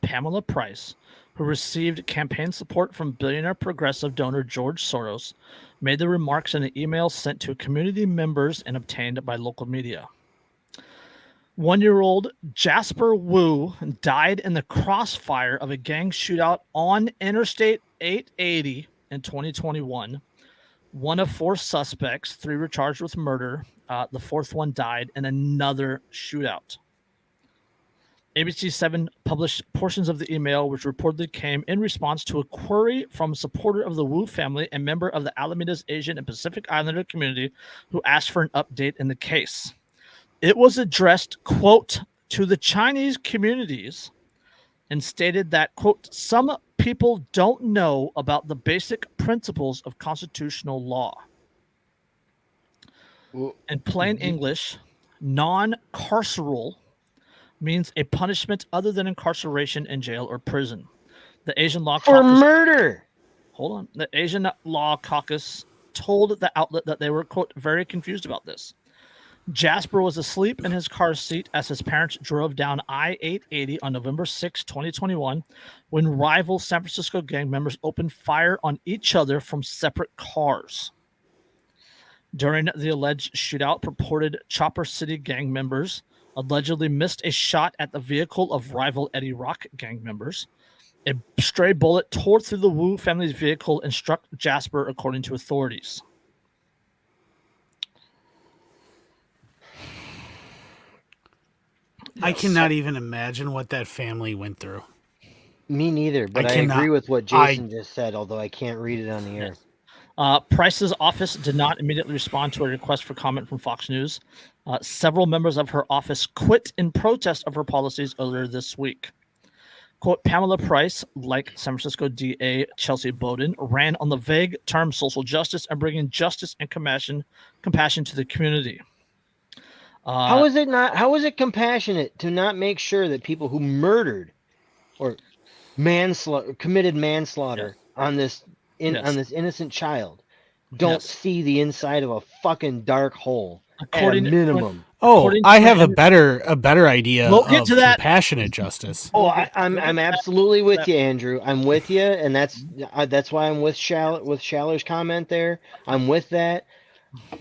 Pamela Price, who received campaign support from billionaire progressive donor George Soros, made the remarks in an email sent to community members and obtained by local media. 1-year-old Jasper Wu died in the crossfire of a gang shootout on Interstate 880 in 2021. One of 4 suspects, 3 were charged with murder. The 4th one died in another shootout. ABC 7 published portions of the email, which reportedly came in response to a query from a supporter of the Wu family and member of the Alameda's Asian and Pacific Islander community who asked for an update in the case. It was addressed, quote, to the Chinese communities and stated that, quote, some people don't know about the basic principles of constitutional law. In plain English, non-carceral means a punishment other than incarceration in jail or prison. The Asian Law for Caucus, murder. Hold on. The Asian Law Caucus told the outlet that they were, quote, very confused about this. Jasper was asleep in his car seat as his parents drove down I-880 on November 6, 2021, when rival San Francisco gang members opened fire on each other from separate cars. During the alleged shootout, purported Chopper City gang members allegedly missed a shot at the vehicle of rival Eddie Rock gang members. A stray bullet tore through the Wu family's vehicle and struck Jasper, according to authorities. I cannot even imagine what that family went through. Me neither, but I agree with what Jason just said, although I can't read it on the air. Price's office did not immediately respond to a request for comment from Fox News. Several members of her office quit in protest of her policies earlier this week. Quote, Pamela Price, like San Francisco DA Chelsea Bowden, ran on the vague term social justice and bringing justice and compassion to the community. How is it compassionate to not make sure that people who murdered or committed manslaughter on this innocent child don't see the inside of a fucking dark hole at a minimum? I have a better idea we'll get of to that. compassionate justice. I'm absolutely with you, Andrew. I'm with you, and that's why I'm with Schaller's comment there. I'm with that.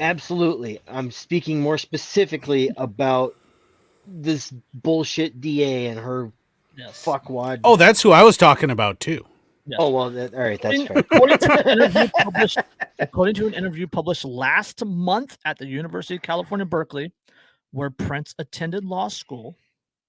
Absolutely. I'm speaking more specifically about this bullshit DA and her fuckwad. Oh, that's who I was talking about too. Yes. Oh, well, all right, that's fair. According to an interview published last month at the University of California, Berkeley, where Prince attended law school,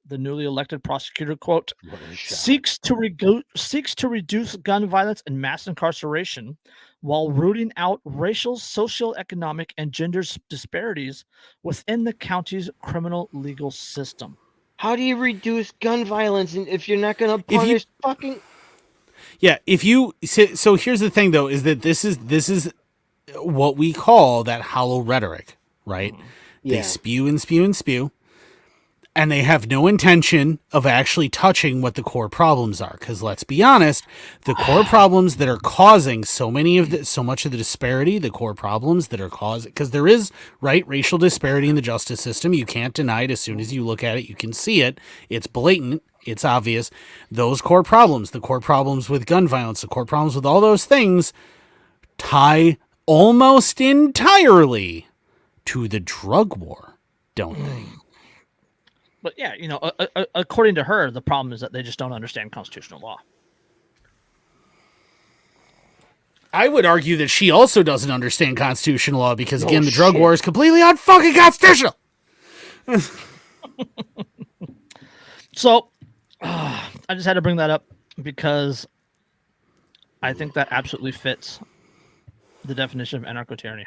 the newly elected prosecutor, quote, seeks to reduce gun violence and mass incarceration while rooting out racial, socioeconomic, and gender disparities within the county's criminal legal system. How do you reduce gun violence if you're not going to punish fucking... Yeah, so here's the thing though, is that this is what we call that hollow rhetoric, right? Yeah. They spew and spew and spew, and they have no intention of actually touching what the core problems are. Because let's be honest, the core problems that are causing so much of the disparity, the core problems that are causing, because there is racial disparity in the justice system. You can't deny it. As soon as you look at it, you can see it. It's blatant. It's obvious. Those core problems, the core problems with gun violence, the core problems with all those things, tie almost entirely to the drug war, don't they? But yeah, according to her, the problem is that they just don't understand constitutional law. I would argue that she also doesn't understand constitutional law because, again, the drug war is completely unfucking constitutional. So, I just had to bring that up because I think that absolutely fits the definition of anarcho-tyranny.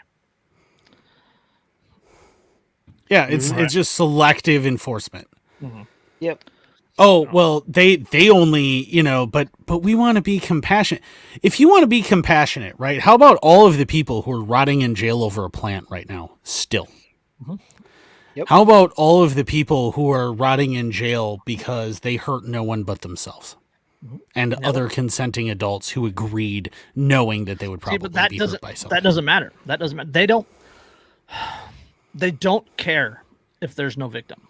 Yeah, it's just selective enforcement. Mm-hmm. Yep. Oh, well, they only, but we want to be compassionate. If you want to be compassionate, right, how about all of the people who are rotting in jail over a plant right now still? Mm-hmm. Yep. How about all of the people who are rotting in jail because they hurt no one but themselves? Mm-hmm. And other consenting adults who agreed knowing that they would probably be hurt by something. That doesn't matter. That doesn't matter. They don't care if there's no victim.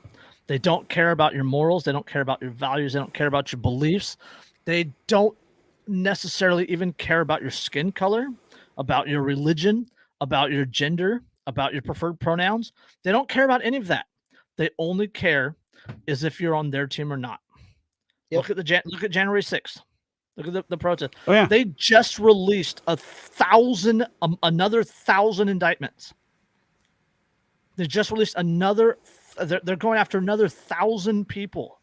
They don't care about your morals. They don't care about your values. They don't care about your beliefs. They don't necessarily even care about your skin color, about your religion, about your gender, about your preferred pronouns. They don't care about any of that. They only care is if you're on their team or not. Yep. Look at January 6th. Look at the protest. Oh, yeah. They just released another 1,000 indictments. They just released another. They're going after another 1,000 people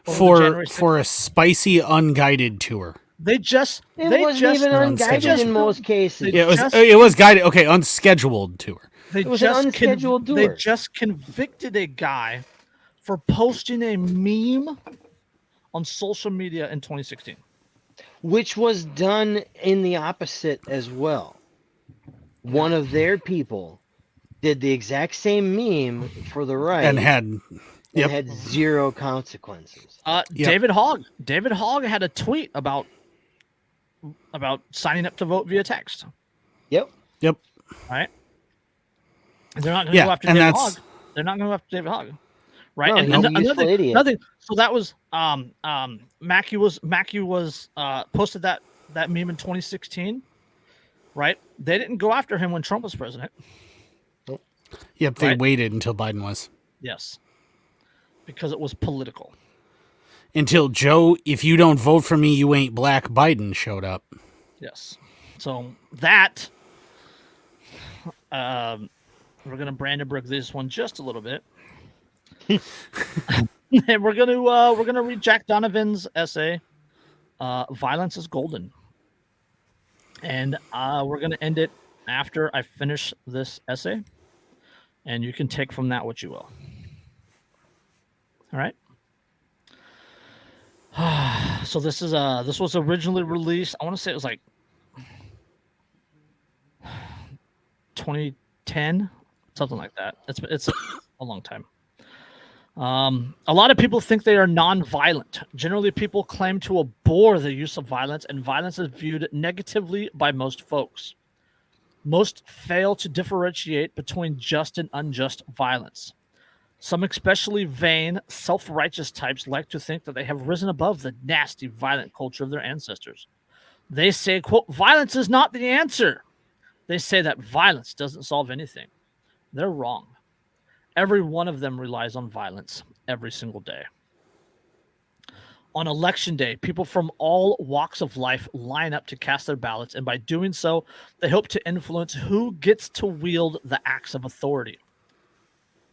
for a spicy unguided tour. It wasn't even unguided in most cases. It was guided. Okay, unscheduled tour. It was an unscheduled tour. They just convicted a guy for posting a meme on social media in 2016, which was done in the opposite as well. One of their people did the exact same meme for the right and had zero consequences. David Hogg had a tweet about signing up to vote via text. Yep. All right. They're not going to go after and David that's- Hogg. They're not going to go after David Hogg. Right. No, and he's a useful idiot. Nothing. So that was Mackey was posted that meme in 2016. Right. They didn't go after him when Trump was president. Yep, they Right? waited until Biden was. Yes. Because it was political. Until Joe, if you don't vote for me, you ain't black, Biden showed up. Yes. So that we're gonna Brandenburg this one just a little bit. And we're gonna read Jack Donovan's essay, "Violence is Golden," and we're gonna end it after I finish this essay, and you can take from that what you will. All right. So this was originally released. I want to say it was like 2010, something like that. It's a long time. A lot of people think they are non-violent. Generally, people claim to abhor the use of violence, and violence is viewed negatively by most folks. Most fail to differentiate between just and unjust violence. Some especially vain, self-righteous types like to think that they have risen above the nasty, violent culture of their ancestors. They say, quote, "Violence is not the answer." They say that violence doesn't solve anything. They're wrong. Every one of them relies on violence every single day. On election day, people from all walks of life line up to cast their ballots, and by doing so, they hope to influence who gets to wield the axe of authority.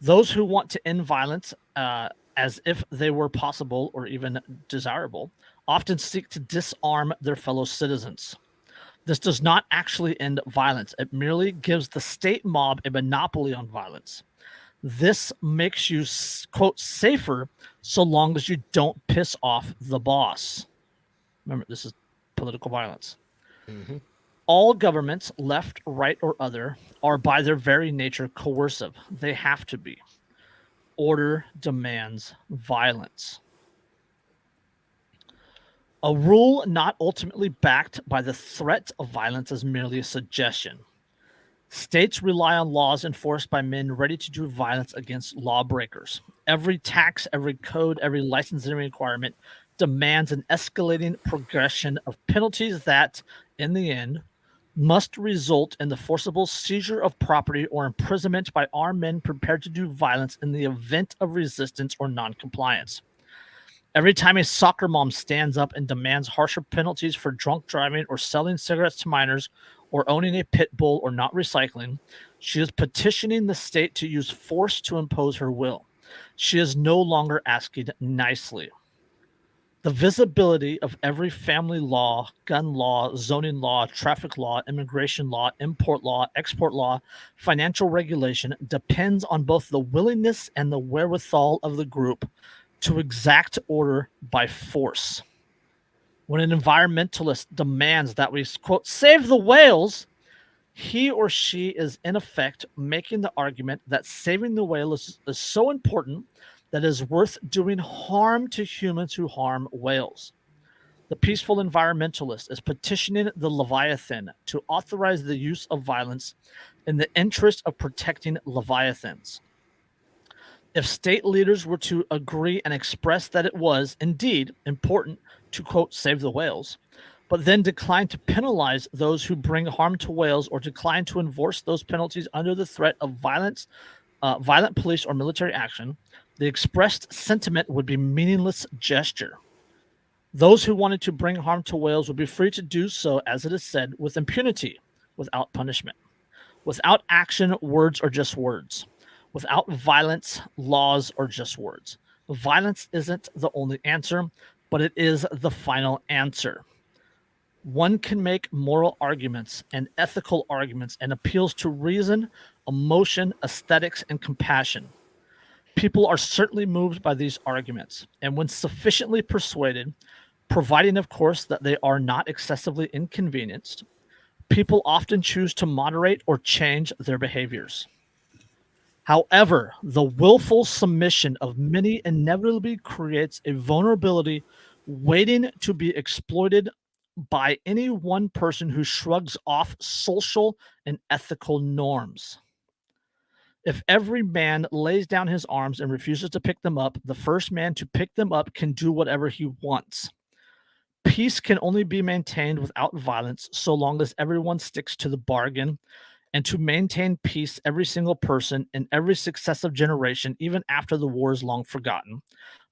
Those who want to end violence, as if they were possible or even desirable, often seek to disarm their fellow citizens. This does not actually end violence. It merely gives the state mob a monopoly on violence. This makes you, quote, safer so long as you don't piss off the boss. Remember, this is political violence. Mm-hmm. All governments, left, right, or other, are by their very nature coercive. They have to be. Order demands violence. A rule not ultimately backed by the threat of violence is merely a suggestion. States rely on laws enforced by men ready to do violence against lawbreakers. Every tax, every code, every licensing requirement demands an escalating progression of penalties that, in the end, must result in the forcible seizure of property or imprisonment by armed men prepared to do violence in the event of resistance or noncompliance. Every time a soccer mom stands up and demands harsher penalties for drunk driving or selling cigarettes to minors or owning a pit bull or not recycling, she is petitioning the state to use force to impose her will. She is no longer asking nicely. The visibility of every family law, gun law, zoning law, traffic law, immigration law, import law, export law, financial regulation depends on both the willingness and the wherewithal of the group to exact order by force. When an environmentalist demands that we, quote, save the whales, he or she is in effect making the argument that saving the whale is so important that it is worth doing harm to humans who harm whales. The peaceful environmentalist is petitioning the Leviathan to authorize the use of violence in the interest of protecting leviathans. If state leaders were to agree and express that it was indeed important to, quote, save the whales, but then decline to penalize those who bring harm to whales or decline to enforce those penalties under the threat of violent police or military action, the expressed sentiment would be meaningless gesture. Those who wanted to bring harm to whales would be free to do so, as it is said, with impunity, without punishment. Without action, words are just words. Without violence, laws are just words. Violence isn't the only answer, but it is the final answer. One can make moral arguments and ethical arguments and appeals to reason, emotion, aesthetics, and compassion. People are certainly moved by these arguments, and when sufficiently persuaded, providing, of course, that they are not excessively inconvenienced, people often choose to moderate or change their behaviors. However, the willful submission of many inevitably creates a vulnerability waiting to be exploited by any one person who shrugs off social and ethical norms. If every man lays down his arms and refuses to pick them up, the first man to pick them up can do whatever he wants. Peace can only be maintained without violence so long as everyone sticks to the bargain. And to maintain peace, every single person in every successive generation, even after the war is long forgotten,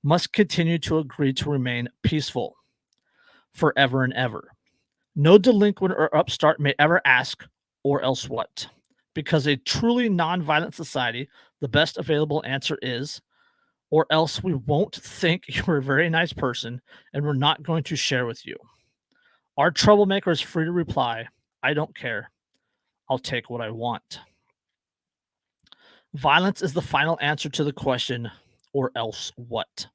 must continue to agree to remain peaceful forever and ever. No delinquent or upstart may ever ask, or else what? Because a truly nonviolent society, the best available answer is, or else we won't think you're a very nice person and we're not going to share with you. Our troublemaker is free to reply, I don't care. I'll take what I want. Violence is the final answer to the question, or else what?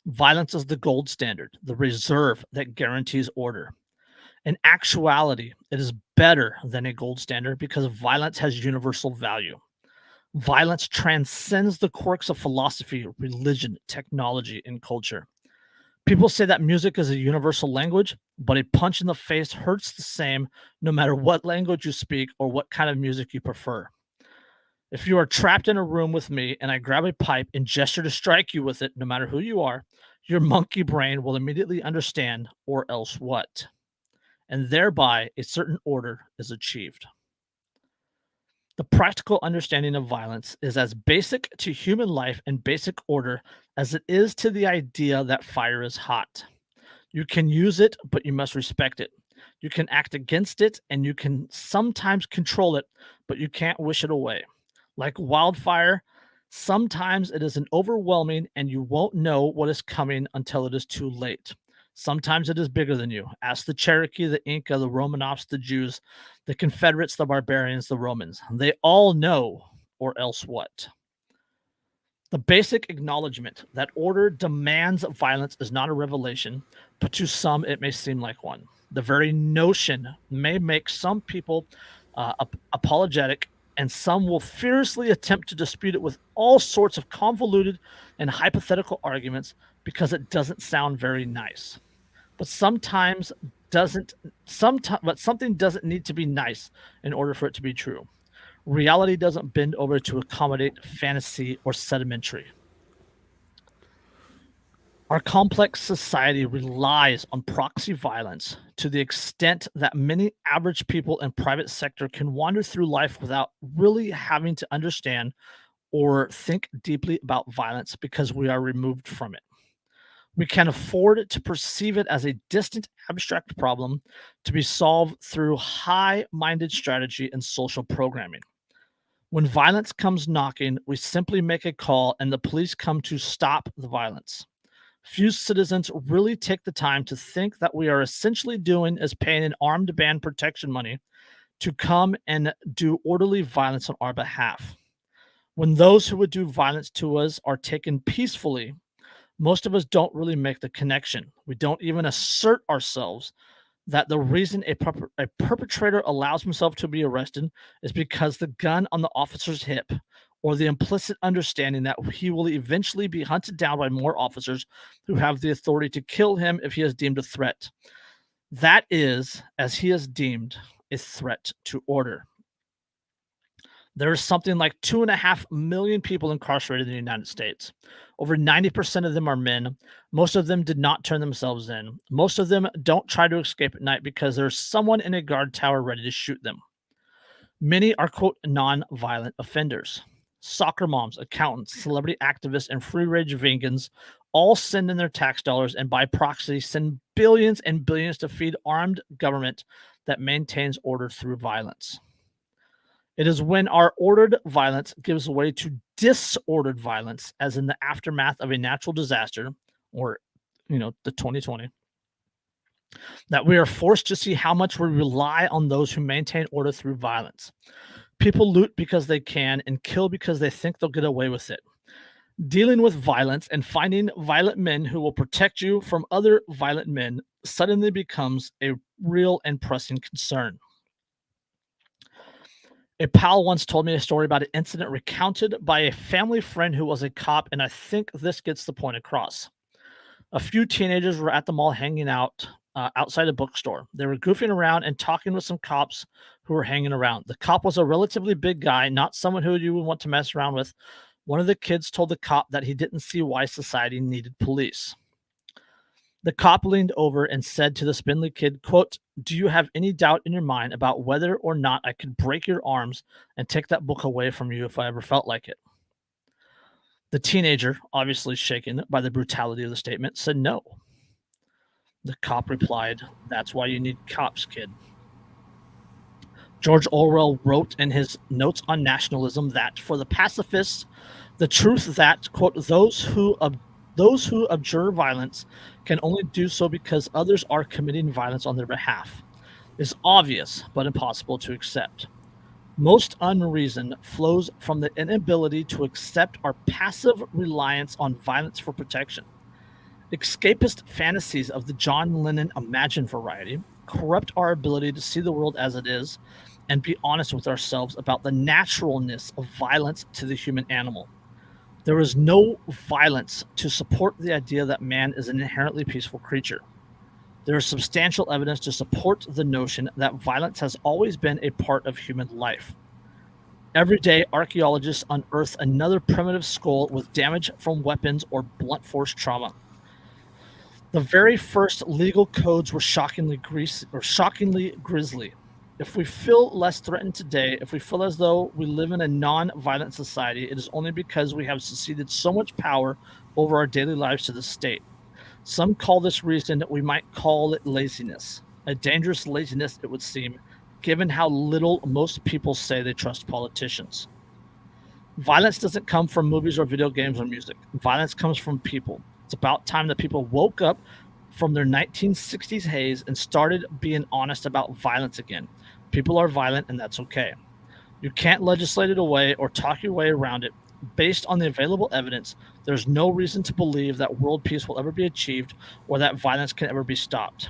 Violence is the gold standard, the reserve that guarantees order. In actuality, it is better than a gold standard because violence has universal value. Violence transcends the quirks of philosophy, religion, technology, and culture. People say that music is a universal language, but a punch in the face hurts the same no matter what language you speak or what kind of music you prefer. If you are trapped in a room with me and I grab a pipe and gesture to strike you with it, no matter who you are, your monkey brain will immediately understand, or else what? And thereby a certain order is achieved. The practical understanding of violence is as basic to human life and basic order as it is to the idea that fire is hot. You can use it, but you must respect it. You can act against it, and you can sometimes control it, but you can't wish it away. Like wildfire, sometimes it is an overwhelming, and you won't know what is coming until it is too late. Sometimes it is bigger than you. Ask the Cherokee, the Inca, the Romanovs, the Jews, the Confederates, the barbarians, the Romans. They all know, or else what? The basic acknowledgement that order demands violence is not a revelation, but to some it may seem like one. The very notion may make some people apologetic, and some will fiercely attempt to dispute it with all sorts of convoluted and hypothetical arguments because it doesn't sound very nice. But something doesn't need to be nice in order for it to be true. Reality doesn't bend over to accommodate fantasy or sedimentary. Our complex society relies on proxy violence to the extent that many average people in private sector can wander through life without really having to understand or think deeply about violence because we are removed from it. We can afford to perceive it as a distant, abstract problem to be solved through high-minded strategy and social programming. When violence comes knocking, we simply make a call and the police come to stop the violence. Few citizens really take the time to think that we are essentially doing is paying an armed band protection money to come and do orderly violence on our behalf. When those who would do violence to us are taken peacefully, most of us don't really make the connection. We don't even assert ourselves that the reason a perpetrator allows himself to be arrested is because the gun on the officer's hip, or the implicit understanding that he will eventually be hunted down by more officers who have the authority to kill him if he is deemed a threat. That is, as he is deemed, a threat to order. There is something like 2.5 million people incarcerated in the United States. Over 90% of them are men. Most of them did not turn themselves in. Most of them don't try to escape at night because there's someone in a guard tower ready to shoot them. Many are, quote, non-violent offenders. Soccer moms, accountants, celebrity activists, and free-range vegans all send in their tax dollars and by proxy send billions and billions to feed armed government that maintains order through violence. It is when our ordered violence gives way to disordered violence, as in the aftermath of a natural disaster, or, the 2020, that we are forced to see how much we rely on those who maintain order through violence. People loot because they can and kill because they think they'll get away with it. Dealing with violence and finding violent men who will protect you from other violent men suddenly becomes a real and pressing concern. A pal once told me a story about an incident recounted by a family friend who was a cop, and I think this gets the point across. A few teenagers were at the mall hanging out outside a bookstore. They were goofing around and talking with some cops who were hanging around. The cop was a relatively big guy, not someone who you would want to mess around with. One of the kids told the cop that he didn't see why society needed police. The cop leaned over and said to the spindly kid, quote, "Do you have any doubt in your mind about whether or not I could break your arms and take that book away from you if I ever felt like it?" The teenager, obviously shaken by the brutality of the statement, said no. The cop replied, "That's why you need cops, kid." George Orwell wrote in his Notes on Nationalism that for the pacifists, the truth that, quote, those who abjure violence can only do so because others are committing violence on their behalf is obvious but impossible to accept. Most unreason flows from the inability to accept our passive reliance on violence for protection. Escapist fantasies of the John Lennon Imagine variety corrupt our ability to see the world as it is and be honest with ourselves about the naturalness of violence to the human animal. There is no violence to support the idea that man is an inherently peaceful creature. There is substantial evidence to support the notion that violence has always been a part of human life. Every day, archaeologists unearth another primitive skull with damage from weapons or blunt force trauma. The very first legal codes were shockingly grisly. If we feel less threatened today, if we feel as though we live in a non-violent society, it is only because we have ceded so much power over our daily lives to the state. Some call this reason we might call it laziness, a dangerous laziness, it would seem, given how little most people say they trust politicians. Violence doesn't come from movies or video games or music. Violence comes from people. It's about time that people woke up from their 1960s haze and started being honest about violence again. People are violent, and that's okay. You can't legislate it away or talk your way around it. Based on the available evidence, there's no reason to believe that world peace will ever be achieved or that violence can ever be stopped.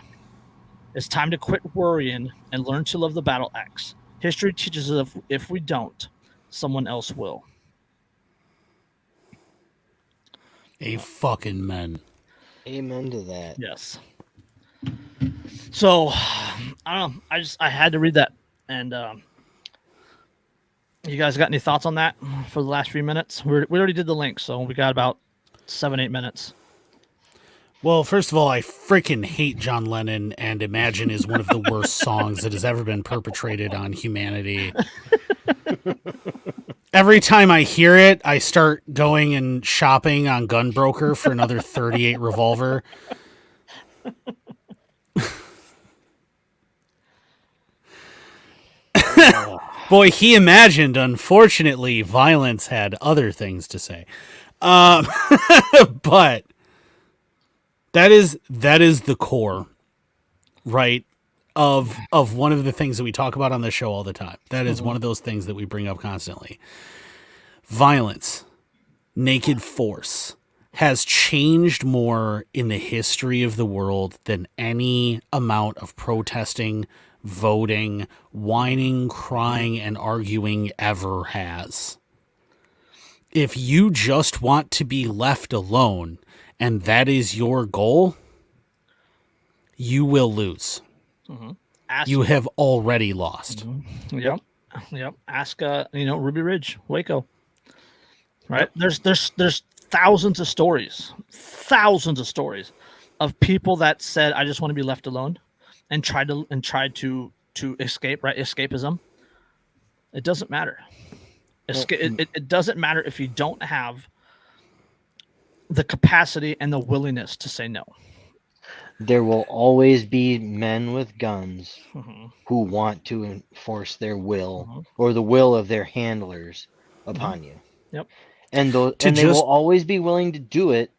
It's time to quit worrying and learn to love the battle axe. History teaches us if we don't, someone else will. A fucking men. Amen to that. Yes. So, I don't know. I had to read that. And you guys got any thoughts on that for the last few minutes? We already did the link, so we got about 7-8 minutes. Well, first of all, I freaking hate John Lennon, and Imagine is one of the worst songs that has ever been perpetrated on humanity. Every time I hear it, I start going and shopping on Gunbroker for another 38 revolver. Boy, he imagined. Unfortunately, violence had other things to say. But that is the core, right, of one of the things that we talk about on the show all the time. That is one of those things that we bring up constantly. Violence, naked force, has changed more in the history of the world than any amount of protesting, voting, whining, crying, and arguing ever has. If you just want to be left alone and that is your goal, you will lose. Mm-hmm. You have already lost. Mm-hmm. Yep. Ask Ruby Ridge, Waco. Right? Yep. There's thousands of stories of people that said, "I just want to be left alone," and tried to escape. Right? Escapism. It doesn't matter. It doesn't matter if you don't have the capacity and the willingness to say no. There will always be men with guns Mm-hmm. who want to enforce their will or the will of their handlers upon you. Yep. And they will always be willing to do it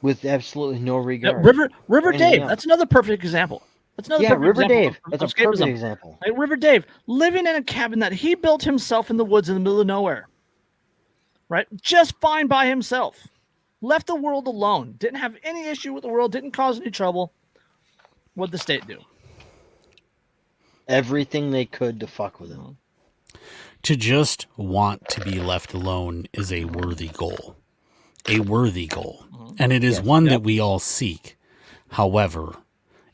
with absolutely no regard. River Dave, that's another perfect example. That's another River Dave. That's a perfect example. Like River Dave, living in a cabin that he built himself in the woods in the middle of nowhere. Right? Just fine by himself. Left the world alone. Didn't have any issue with the world. Didn't cause any trouble. What'd the state do? Everything they could to fuck with him. To just want to be left alone is a worthy goal. A worthy goal. And it is one that we all seek. However,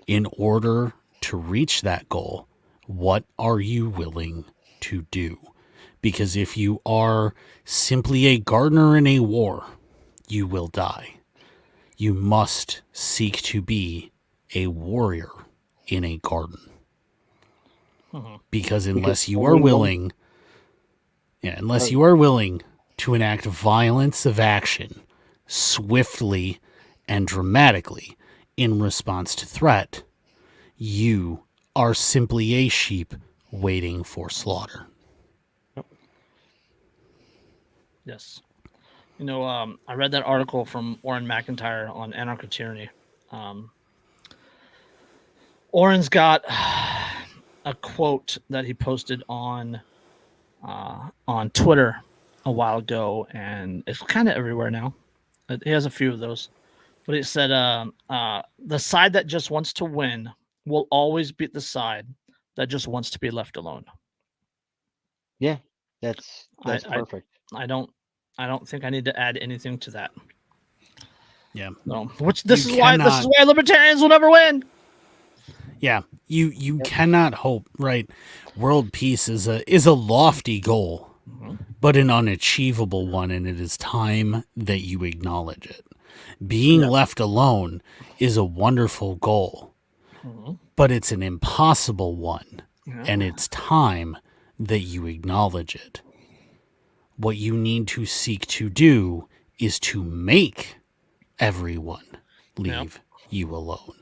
in order to reach that goal, What are you willing to do? Because if you are simply a gardener in a war, you will die. You must seek to be a warrior in a garden. Because unless you are willing, you are willing to enact violence of action swiftly and dramatically in response to threat, you are simply a sheep waiting for slaughter. Yes. You know, I read that article from Orrin McIntyre on anarcho-tyranny. Orrin's got a quote that he posted on Twitter a while ago, and it's kind of everywhere now. He has a few of those, but it said, "The side that just wants to win will always beat the side that just wants to be left alone." Yeah, that's perfect. I don't think I need to add anything to that. Yeah. No, this is why libertarians will never win. Yeah, you cannot hope, right? World peace is a lofty goal, but an unachievable one, and it is time that you acknowledge it. Being left alone is a wonderful goal, but it's an impossible one, and it's time that you acknowledge it. What you need to seek to do is to make everyone leave you alone.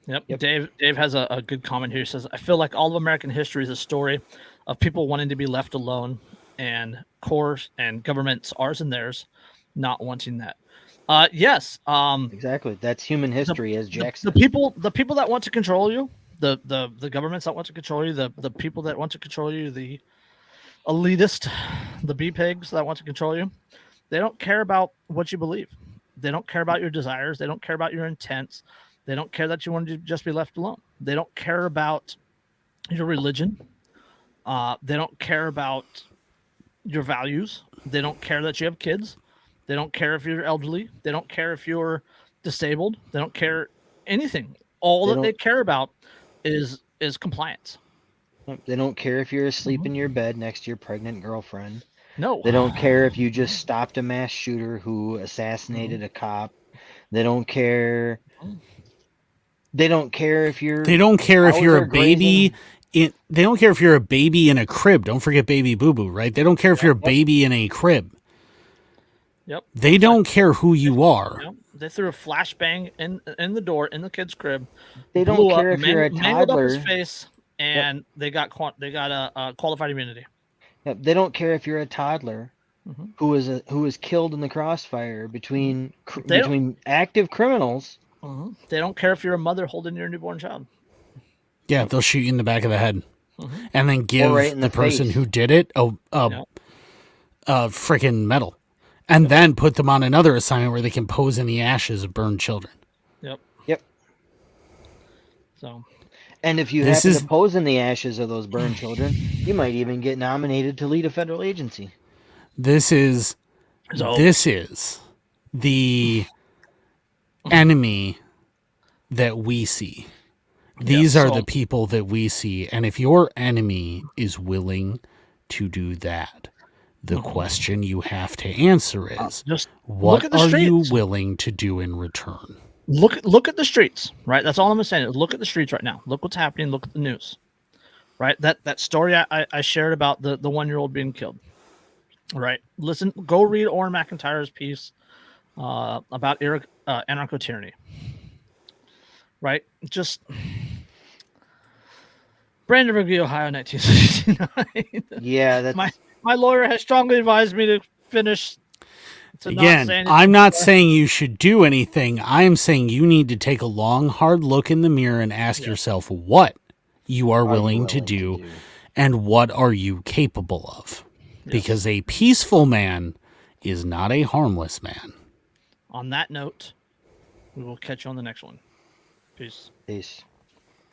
Yep. Dave has a good comment here. He says, "I feel like all of American history is a story of people wanting to be left alone, and courts and governments, ours and theirs, not wanting that." Yes. Exactly. That's human history, as Jackson. The people that want to control you, the governments that want to control you, the people that want to control you, the elitist, the B-pigs that want to control you, they don't care about what you believe. They don't care about your desires. They don't care about your intents. They don't care that you want to just be left alone. They don't care about your religion. They don't care about your values. They don't care that you have kids. They don't care if you're elderly. They don't care if you're disabled. They don't care anything. All they care about is compliance. They don't care if you're asleep in your bed next to your pregnant girlfriend. No. They don't care if you just stopped a mass shooter who assassinated a cop. They don't care. They don't care if you're. They don't care if you're a baby. They don't care if you're a baby in a crib. Don't forget baby boo boo, right? They don't care if you're a baby in a crib. Yep. They don't care who you are. Yep. They threw a flashbang in the door in the kid's crib. They don't care if you're a toddler. Up his face, and they got qualified immunity. Yep. They don't care if you're a toddler who was killed in the crossfire between active criminals. They don't care if you're a mother holding your newborn child. Yeah, they'll shoot you in the back of the head, and then give the person who did it a freaking medal, and then put them on another assignment where they can pose in the ashes of burned children. Yep. So, and if you happen to pose in the ashes of those burned children, you might even get nominated to lead a federal agency. This is the enemy that we see. These are the people that we see. And if your enemy is willing to do that, the question you have to answer is, what are you willing to do in return? Look at the streets, right? That's all I'm saying. Look at the streets right now. Look what's happening. Look at the news, right? That story I shared about the 1-year-old being killed, right? Listen, go read Orrin McIntyre's piece about anarcho-tyranny, right? Just Brandenburg, Ohio, 1969. Yeah, that's my lawyer has strongly advised me to finish. Again, I'm not saying you should do anything. I am saying you need to take a long, hard look in the mirror and ask yourself what you are willing to do and what are you capable of. Yes. Because a peaceful man is not a harmless man. On that note, we will catch you on the next one. Peace. Peace.